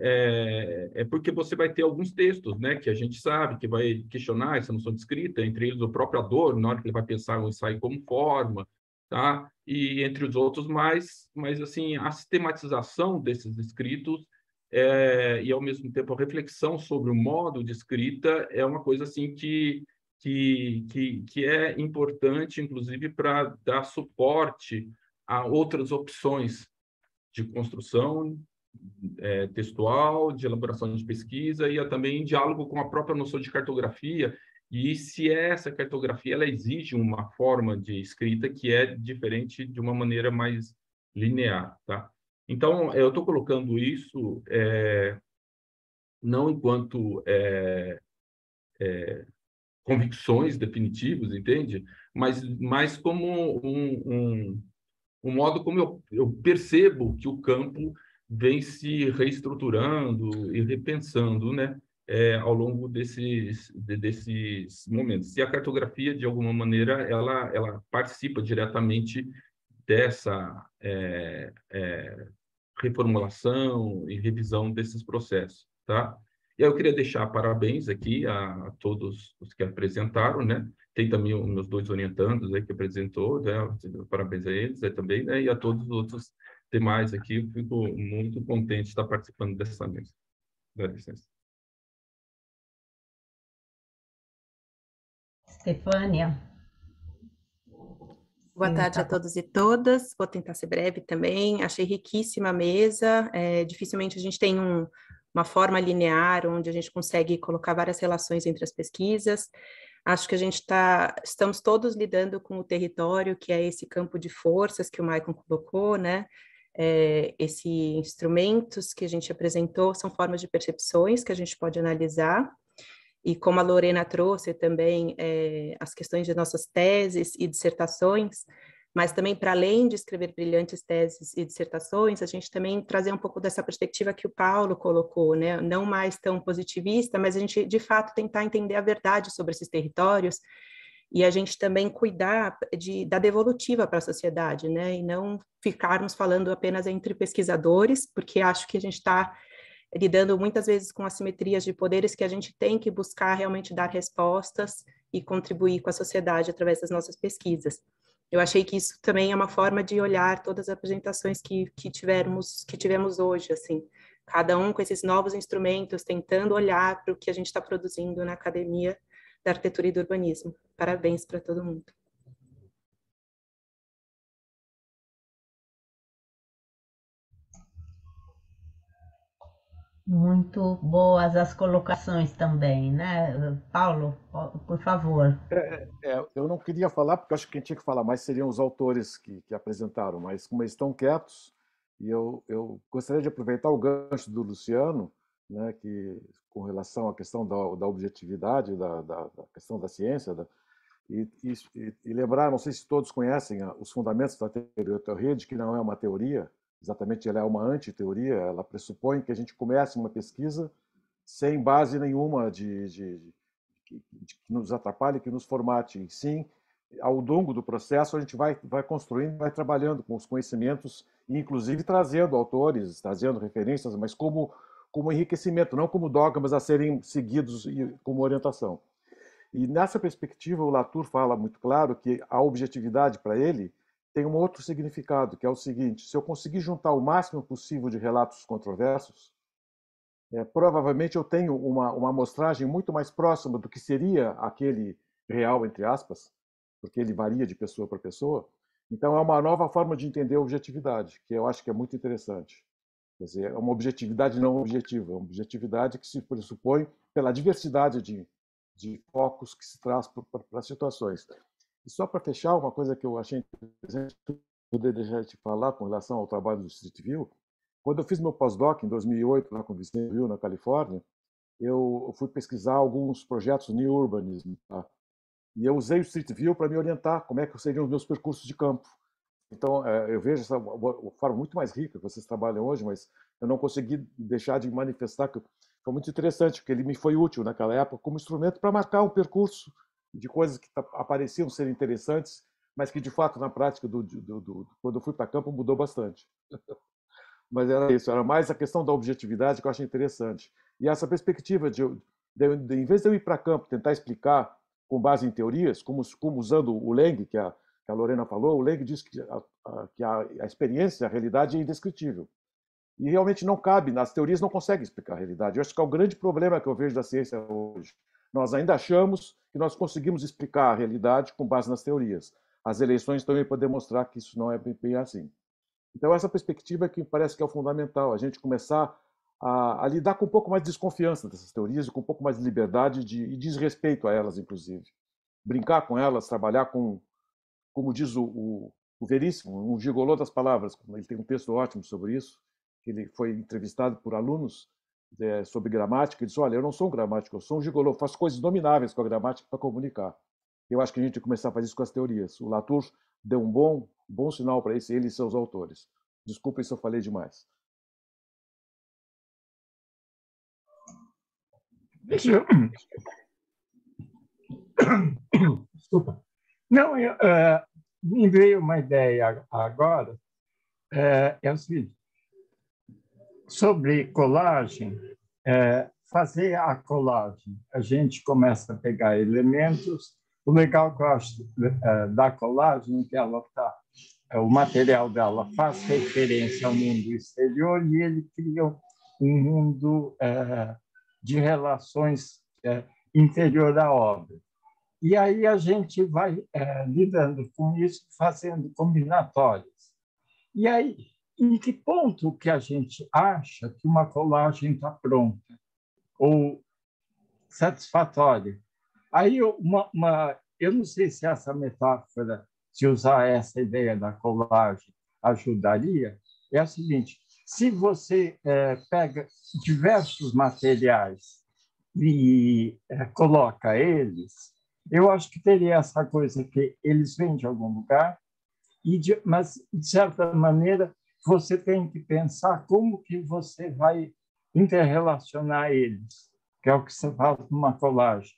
porque você vai ter alguns textos, né, que a gente sabe que vai questionar essa noção de escrita, entre eles o próprio Adorno, na hora que ele vai pensar um ensaio como forma, tá? E entre os outros mas assim, a sistematização desses escritos e, ao mesmo tempo, a reflexão sobre o modo de escrita é uma coisa assim que é importante, inclusive, para dar suporte a outras opções de construção textual, de elaboração de pesquisa e também em diálogo com a própria noção de cartografia, e se essa cartografia ela exige uma forma de escrita que é diferente de uma maneira mais linear, tá? Então, eu estou colocando isso não enquanto convicções definitivas, entende? Mas como um modo como eu percebo que o campo vem se reestruturando e repensando, né? Ao longo desses momentos. E a cartografia, de alguma maneira, ela participa diretamente dessa reformulação e revisão desses processos, tá? E aí eu queria deixar parabéns aqui a todos os que apresentaram, né? Tem também os meus 2 orientandos aí que apresentou, né? Parabéns a eles também, né? E a todos os outros demais aqui. Eu fico muito contente de estar participando dessa mesa. Dá licença. Estefânia. Boa tarde a todos e todas. Vou tentar ser breve também. Achei riquíssima a mesa. Dificilmente a gente tem uma forma linear onde a gente consegue colocar várias relações entre as pesquisas. Acho que estamos todos lidando com o território, que é esse campo de forças que o Maicon colocou, né? Esses instrumentos que a gente apresentou são formas de percepções que a gente pode analisar. E como a Lorena trouxe também as questões de nossas teses e dissertações, mas também para além de escrever brilhantes teses e dissertações, a gente também trazer um pouco dessa perspectiva que o Paulo colocou, né? Não mais tão positivista, mas a gente de fato tentar entender a verdade sobre esses territórios e a gente também cuidar da devolutiva para a sociedade, né? E não ficarmos falando apenas entre pesquisadores, porque acho que a gente está lidando muitas vezes com assimetrias de poderes que a gente tem que buscar realmente dar respostas e contribuir com a sociedade através das nossas pesquisas. Eu achei que isso também é uma forma de olhar todas as apresentações que tivemos hoje, assim, cada um com esses novos instrumentos, tentando olhar para o que a gente está produzindo na Academia da Arquitetura e do Urbanismo. Parabéns para todo mundo. Muito boas as colocações também, né? Paulo, por favor. Eu não queria falar, porque eu acho que quem tinha que falar mais seriam os autores que apresentaram, mas como eles estão quietos, e eu gostaria de aproveitar o gancho do Luciano, né, que, com relação à questão da objetividade, da questão da ciência, e lembrar, não sei se todos conhecem os fundamentos da teoria da rede, que não é uma teoria, exatamente, ela é uma antiteoria, ela pressupõe que a gente comece uma pesquisa sem base nenhuma que nos atrapalhe, que nos formate. Sim, ao longo do processo a gente vai construindo, vai trabalhando com os conhecimentos, inclusive trazendo autores, trazendo referências, mas como enriquecimento, não como dogmas a serem seguidos como orientação. E nessa perspectiva o Latour fala muito claro que a objetividade para ele tem um outro significado, que é o seguinte: se eu conseguir juntar o máximo possível de relatos controversos, provavelmente eu tenho uma amostragem muito mais próxima do que seria aquele real, entre aspas, porque ele varia de pessoa para pessoa. Então é uma nova forma de entender a objetividade, que eu acho que é muito interessante. Quer dizer, é uma objetividade não objetiva, uma objetividade que se pressupõe pela diversidade de focos que se traz para as situações. E só para fechar, uma coisa que eu achei interessante, poder deixar de falar com relação ao trabalho do Street View. Quando eu fiz meu pós-doc em 2008, lá com o Vicente Hill, na Califórnia, eu fui pesquisar alguns projetos New Urbanism, tá? E eu usei o Street View para me orientar como é que seriam os meus percursos de campo. Então, eu vejo essa forma muito mais rica que vocês trabalham hoje, mas eu não consegui deixar de manifestar que foi muito interessante, porque ele me foi útil naquela época como instrumento para marcar um percurso de coisas que apareciam ser interessantes, mas que, de fato, na prática, quando eu fui para campo, mudou bastante. Mas era isso, era mais a questão da objetividade que eu achei interessante. E essa perspectiva em vez de eu ir para campo tentar explicar com base em teorias, como usando o Leng, que a Lorena falou, o Leng diz que a experiência, a realidade é indescritível. E realmente não cabe, as teorias não conseguem explicar a realidade. Eu acho que é o grande problema que eu vejo da ciência hoje. Nós ainda achamos que nós conseguimos explicar a realidade com base nas teorias. As eleições também podem demonstrar que isso não é bem assim. Então, essa perspectiva que parece que é o fundamental, a gente começar a lidar com um pouco mais de desconfiança dessas teorias e com um pouco mais de liberdade e desrespeito a elas, inclusive. Brincar com elas, trabalhar com, como diz o Veríssimo, um gigolô das palavras. Ele tem um texto ótimo sobre isso, que ele foi entrevistado por alunos sobre gramática. Ele disse, olha, eu não sou um gramático, eu sou um gigolô, faço coisas domináveis com a gramática para comunicar. Eu acho que a gente tem que começar a fazer isso com as teorias. O Latour deu um bom sinal para isso, ele e seus autores. Desculpem se eu falei demais. Deixa eu... Desculpa. Não, me veio uma ideia agora. É o seguinte, sobre colagem, fazer a colagem, a gente começa a pegar elementos. O legal que eu acho da colagem é que ela o material dela faz referência ao mundo exterior e ele cria um mundo de relações interior à obra. E aí a gente vai lidando com isso, fazendo combinatórias. E aí, em que ponto que a gente acha que uma colagem está pronta ou satisfatória? Aí eu não sei se essa metáfora, se usar essa ideia da colagem ajudaria, é a seguinte, se você pega diversos materiais e coloca eles, eu acho que teria essa coisa que eles vêm de algum lugar, mas, de certa maneira, você tem que pensar como que você vai interrelacionar eles, que é o que você faz numa colagem.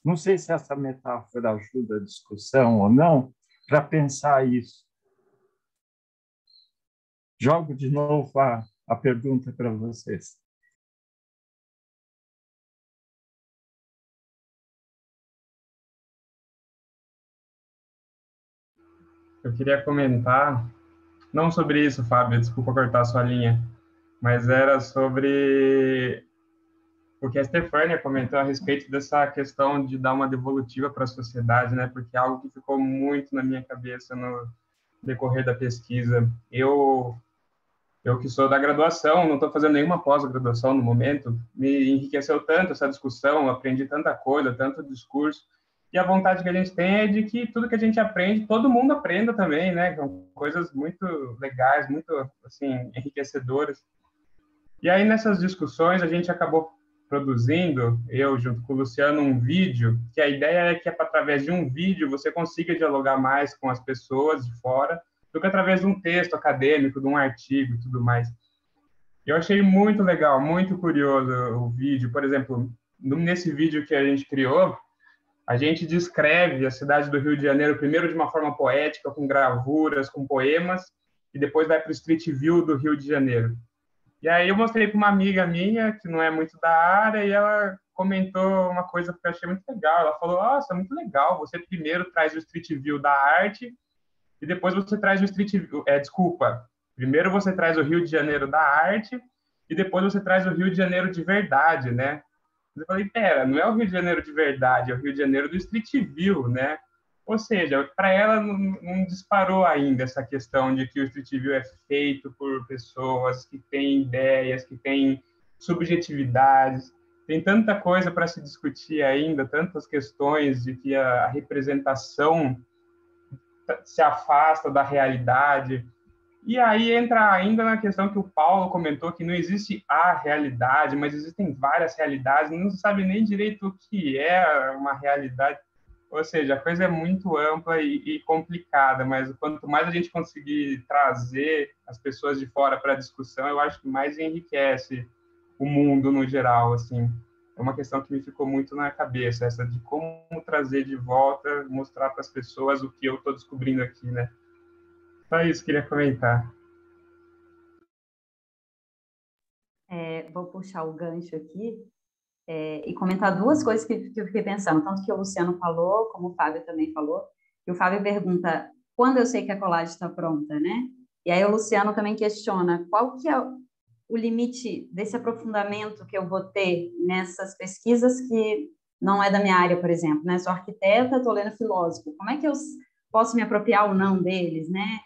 Não sei se essa metáfora ajuda a discussão ou não, para pensar isso. Jogo de novo a pergunta para vocês. Eu queria comentar, não sobre isso, Fábio, desculpa cortar a sua linha, mas era sobre o que a Stefânia comentou a respeito dessa questão de dar uma devolutiva para a sociedade, né? Porque é algo que ficou muito na minha cabeça no decorrer da pesquisa. Eu que sou da graduação, não estou fazendo nenhuma pós-graduação no momento, me enriqueceu tanto essa discussão, aprendi tanta coisa, tanto discurso, e a vontade que a gente tem é de que tudo que a gente aprende, todo mundo aprenda também, né? Com coisas muito legais, muito, assim, enriquecedoras. E aí, nessas discussões, a gente acabou produzindo, eu junto com o Luciano, um vídeo, que a ideia é que através de um vídeo você consiga dialogar mais com as pessoas de fora, do que através de um texto acadêmico, de um artigo e tudo mais. Eu achei muito legal, muito curioso o vídeo. Por exemplo, nesse vídeo que a gente criou, a gente descreve a cidade do Rio de Janeiro primeiro de uma forma poética, com gravuras, com poemas, e depois vai para o Street View do Rio de Janeiro. E aí eu mostrei para uma amiga minha, que não é muito da área, e ela comentou uma coisa que eu achei muito legal. Ela falou, nossa, muito legal, você primeiro traz o Street View da arte, e depois você traz o Street View... primeiro você traz o Rio de Janeiro da arte, e depois você traz o Rio de Janeiro de verdade, né? Eu falei, pera, não é o Rio de Janeiro de verdade, é o Rio de Janeiro do Street View, né? Ou seja, para ela não disparou ainda essa questão de que o Street View é feito por pessoas que têm ideias, que têm subjetividades. Tem tanta coisa para se discutir ainda, tantas questões de que a representação se afasta da realidade. E aí entra ainda na questão que o Paulo comentou, que não existe a realidade, mas existem várias realidades, não se sabe nem direito o que é uma realidade. Ou seja, a coisa é muito ampla e complicada, mas quanto mais a gente conseguir trazer as pessoas de fora para a discussão, eu acho que mais enriquece o mundo no geral, assim. É uma questão que me ficou muito na cabeça, essa de como trazer de volta, mostrar para as pessoas o que eu estou descobrindo aqui, né? Só isso, queria comentar. Vou puxar o gancho aqui e comentar duas coisas que eu fiquei pensando, tanto que o Luciano falou, como o Fábio também falou, e o Fábio pergunta quando eu sei que a colagem está pronta, né? E aí o Luciano também questiona qual que é o limite desse aprofundamento que eu vou ter nessas pesquisas que não é da minha área, por exemplo, né? Sou arquiteta, estou lendo filósofo, como é que eu posso me apropriar ou não deles, né?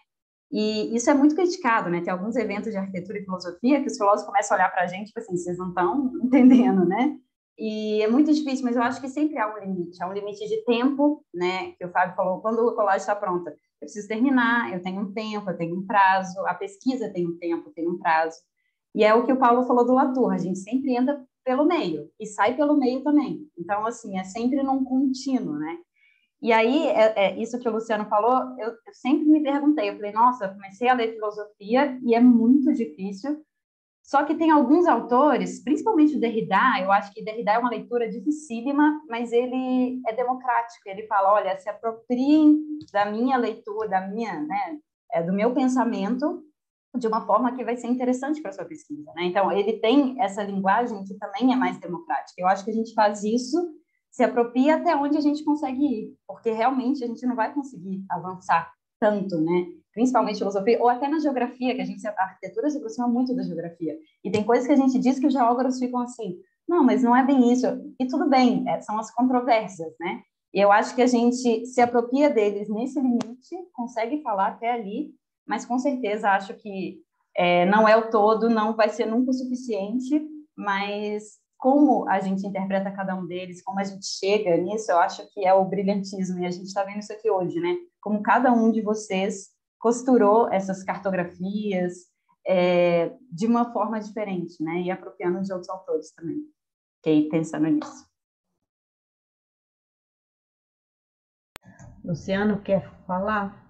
E isso é muito criticado, né? Tem alguns eventos de arquitetura e filosofia que os filósofos começam a olhar para a gente, tipo assim, vocês não estão entendendo, né? E é muito difícil, mas eu acho que sempre há um limite de tempo, né? Que o Fábio falou, quando a colagem está pronta, eu preciso terminar, eu tenho um tempo, eu tenho um prazo, a pesquisa tem um tempo, tem um prazo. E é o que o Paulo falou do Latour, a gente sempre entra pelo meio e sai pelo meio também. Então, assim, é sempre num contínuo, né? E aí, isso que o Luciano falou, eu sempre me perguntei, eu falei, nossa, eu comecei a ler filosofia e é muito difícil, só que tem alguns autores, principalmente o Derrida, eu acho que Derrida é uma leitura dificílima, mas ele é democrático, ele fala, olha, se apropriem da minha leitura, né, do meu pensamento, de uma forma que vai ser interessante para a sua pesquisa, né? Então, ele tem essa linguagem que também é mais democrática. Eu acho que a gente faz isso, se apropria até onde a gente consegue ir, porque realmente a gente não vai conseguir avançar tanto, né? Principalmente filosofia, ou até na geografia, que a arquitetura se aproxima muito da geografia. E tem coisas que a gente diz que os geógrafos ficam assim, não, mas não é bem isso. E tudo bem, são as controvérsias, né? E eu acho que a gente se apropria deles nesse limite, consegue falar até ali, mas com certeza acho que não é o todo, não vai ser nunca o suficiente, mas como a gente interpreta cada um deles, como a gente chega nisso, eu acho que é o brilhantismo, e a gente está vendo isso aqui hoje, né? Como cada um de vocês costurou essas cartografias de uma forma diferente, né? E apropriando de outros autores também. Fiquei pensando nisso. Luciano, quer falar?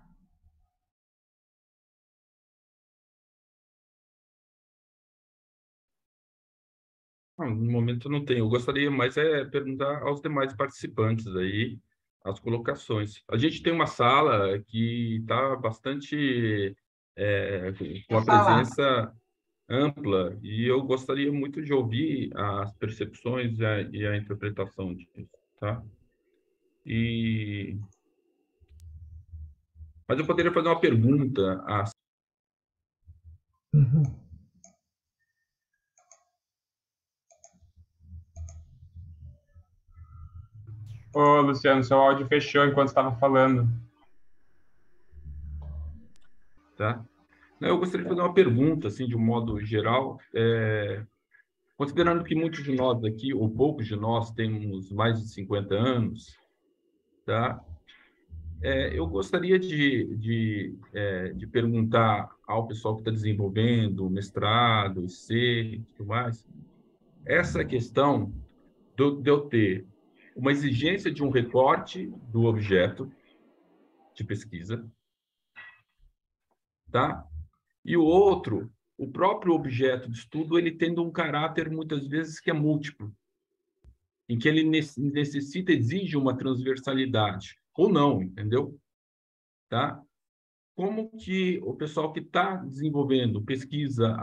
No momento não tenho. Eu gostaria mais perguntar aos demais participantes aí as colocações. A gente tem uma sala que está bastante com a presença ampla e eu gostaria muito de ouvir as percepções e a interpretação disso, tá? Mas eu poderia fazer uma pergunta a Ô, Luciano, seu áudio fechou enquanto estava falando. Tá? Eu gostaria de fazer uma pergunta, assim, de um modo geral. Considerando que muitos de nós aqui, ou poucos de nós, temos mais de 50 anos, tá? Eu gostaria de perguntar ao pessoal que está desenvolvendo mestrado, IC e tudo mais, essa questão de eu ter uma exigência de um recorte do objeto de pesquisa, tá? E o outro, o próprio objeto de estudo, ele tendo um caráter, muitas vezes, que é múltiplo, em que ele necessita, exige uma transversalidade, ou não, entendeu? Tá? Como que o pessoal que está desenvolvendo pesquisa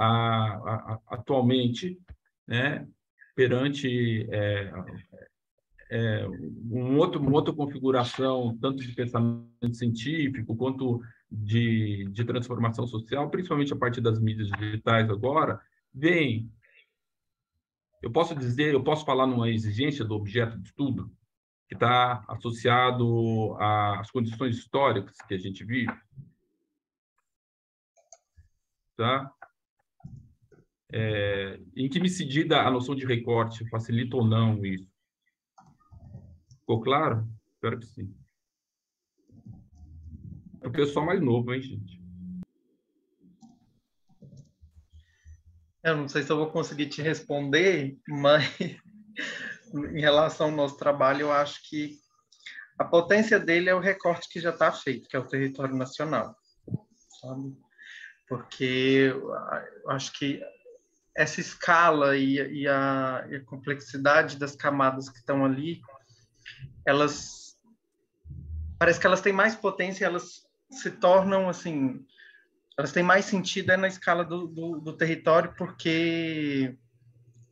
atualmente, né, perante uma outra configuração, tanto de pensamento científico quanto de transformação social, principalmente a partir das mídias digitais agora, vem, eu posso falar numa exigência do objeto de estudo que está associado às condições históricas que a gente vive, tá? Em que medida a noção de recorte facilita ou não isso? Ficou claro? Espero que sim. É o pessoal mais novo, hein, gente? Eu não sei se eu vou conseguir te responder, mas em relação ao nosso trabalho, eu acho que a potência dele é o recorte que já está feito, que é o território nacional, sabe? Porque eu acho que essa escala e a complexidade das camadas que estão ali, parece que elas têm mais potência, elas se tornam, assim, elas têm mais sentido na escala do território, porque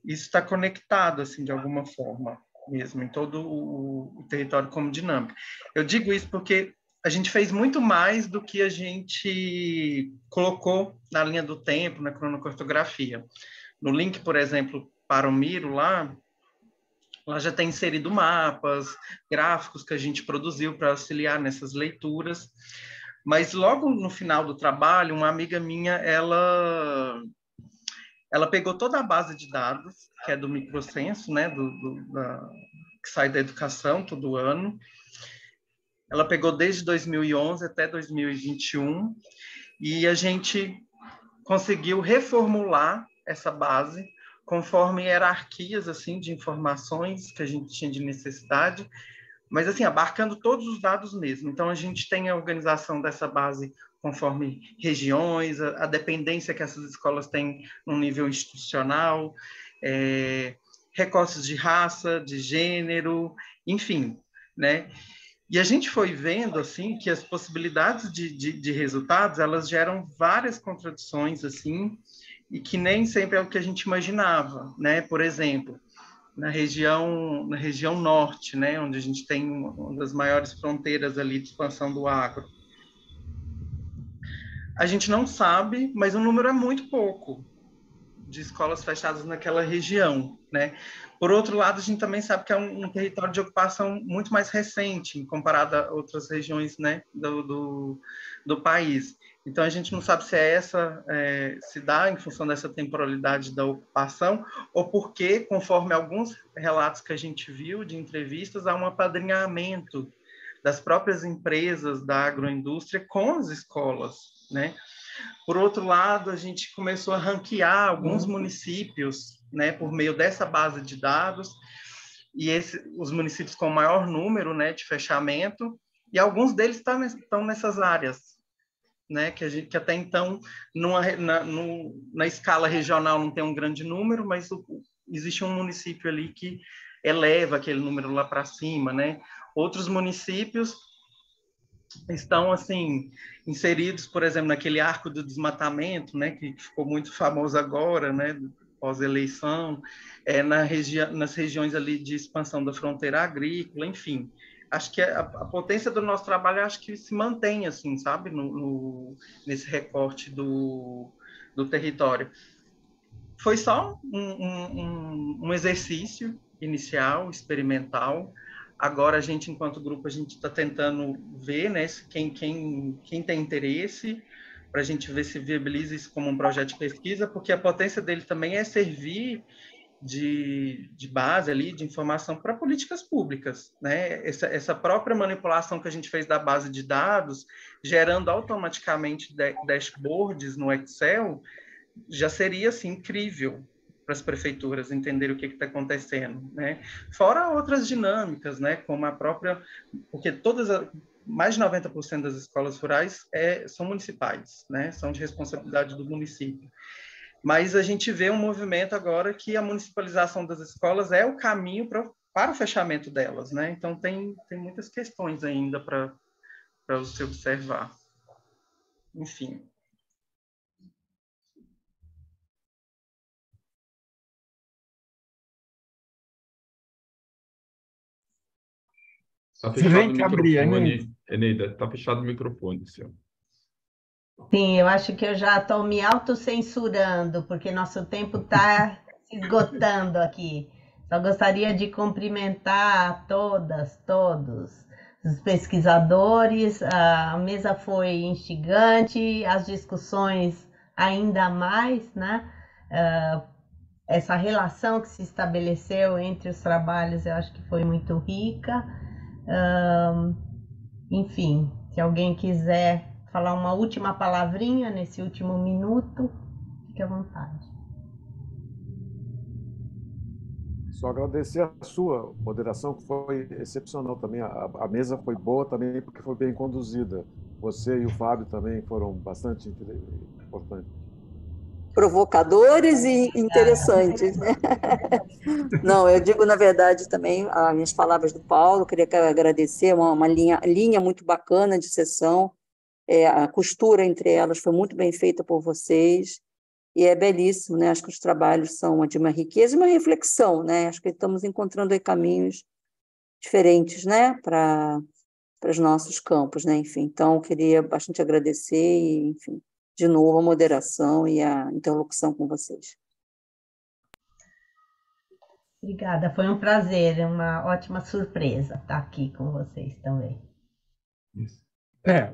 isso está conectado, assim, de alguma forma mesmo, em todo o território como dinâmica. Eu digo isso porque a gente fez muito mais do que a gente colocou na linha do tempo, na cronocartografia. No link, por exemplo, para o Miro, lá já tem inserido mapas, gráficos que a gente produziu para auxiliar nessas leituras, Mas logo no final do trabalho, uma amiga minha, ela pegou toda a base de dados, que é do microcenso, né, que sai da educação todo ano. Ela pegou desde 2011 até 2021, e a gente conseguiu reformular essa base conforme hierarquias assim de informações que a gente tinha de necessidade, mas assim abarcando todos os dados mesmo. Então a gente tem a organização dessa base conforme regiões, a dependência que essas escolas têm no nível institucional, recortes de raça, de gênero, enfim, né? E a gente foi vendo assim que as possibilidades de resultados, elas geram várias contradições assim, e que nem sempre é o que a gente imaginava, né? Por exemplo, na região norte, né, onde a gente tem uma das maiores fronteiras ali de expansão do agro. A gente não sabe, mas o número é muito pouco de escolas fechadas naquela região, né? Por outro lado, a gente também sabe que é um território de ocupação muito mais recente, comparado a outras regiões, né, do país. Então, a gente não sabe se se dá em função dessa temporalidade da ocupação, ou porque, conforme alguns relatos que a gente viu de entrevistas, há um apadrinhamento das próprias empresas da agroindústria com as escolas, né? Por outro lado, a gente começou a ranquear alguns municípios, né, por meio dessa base de dados, e os municípios com maior número, né, de fechamento, e alguns deles estão nessas áreas, né, que até então, na escala regional não tem um grande número, mas existe um município ali que eleva aquele número lá para cima, né? Outros municípios estão assim inseridos, por exemplo, naquele arco do desmatamento, né, que ficou muito famoso agora, né, pós-eleição, nas regiões ali de expansão da fronteira agrícola, enfim. Acho que a potência do nosso trabalho, acho que se mantém assim, sabe, nesse recorte do território. Foi só um exercício inicial, experimental. Agora, a gente, enquanto grupo, a gente está tentando ver, né, quem tem interesse, para a gente ver se viabiliza isso como um projeto de pesquisa, porque a potência dele também é servir de base ali, de informação para políticas públicas, né? Essa própria manipulação que a gente fez da base de dados, gerando automaticamente dashboards no Excel, já seria assim incrível para as prefeituras entenderem o que está acontecendo, né? Fora outras dinâmicas, né? Como a própria, porque mais de 90% das escolas rurais são municipais, né? São de responsabilidade do município. Mas a gente vê um movimento agora que a municipalização das escolas é o caminho para o fechamento delas, né? Então tem muitas questões ainda para se observar. Enfim. Está fechado o microfone, Eneida. Está fechado o microfone, seu. Sim, eu acho que eu já estou me autocensurando, porque nosso tempo está se esgotando aqui. Só gostaria de cumprimentar todos os pesquisadores. A mesa foi instigante, as discussões ainda mais, né? Essa relação que se estabeleceu entre os trabalhos, eu acho que foi muito rica. Enfim, se alguém quiser falar uma última palavrinha nesse último minuto, fique à vontade. Só agradecer a sua moderação, que foi excepcional também. A mesa foi boa também, porque foi bem conduzida. Você e o Fábio também foram bastante importantes. Provocadores e interessantes, né? Não, eu digo, na verdade, também, as minhas palavras do Paulo, queria agradecer, uma linha muito bacana de sessão, a costura entre elas foi muito bem feita por vocês, e é belíssimo, né? Acho que os trabalhos são de uma riqueza e uma reflexão, né? Acho que estamos encontrando aí caminhos diferentes, né? Para os nossos campos, né? Enfim, então, queria bastante agradecer e, enfim, de novo, a moderação e a interlocução com vocês. Obrigada, foi um prazer, uma ótima surpresa estar aqui com vocês também.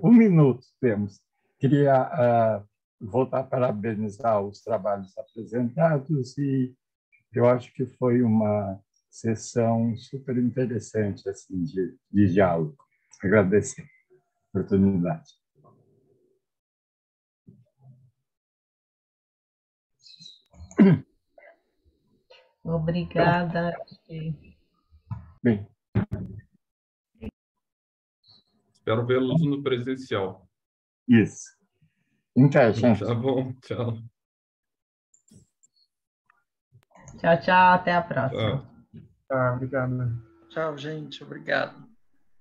Um minuto temos. Queria voltar a parabenizar os trabalhos apresentados e eu acho que foi uma sessão super interessante assim, de diálogo. Agradecer a oportunidade. Obrigada. Bem. Espero vê-los no presencial. Isso. Então, gente. Tá bom, tchau. Tchau, tchau. Até a próxima. Tchau. Obrigado. Tchau, gente. Obrigado.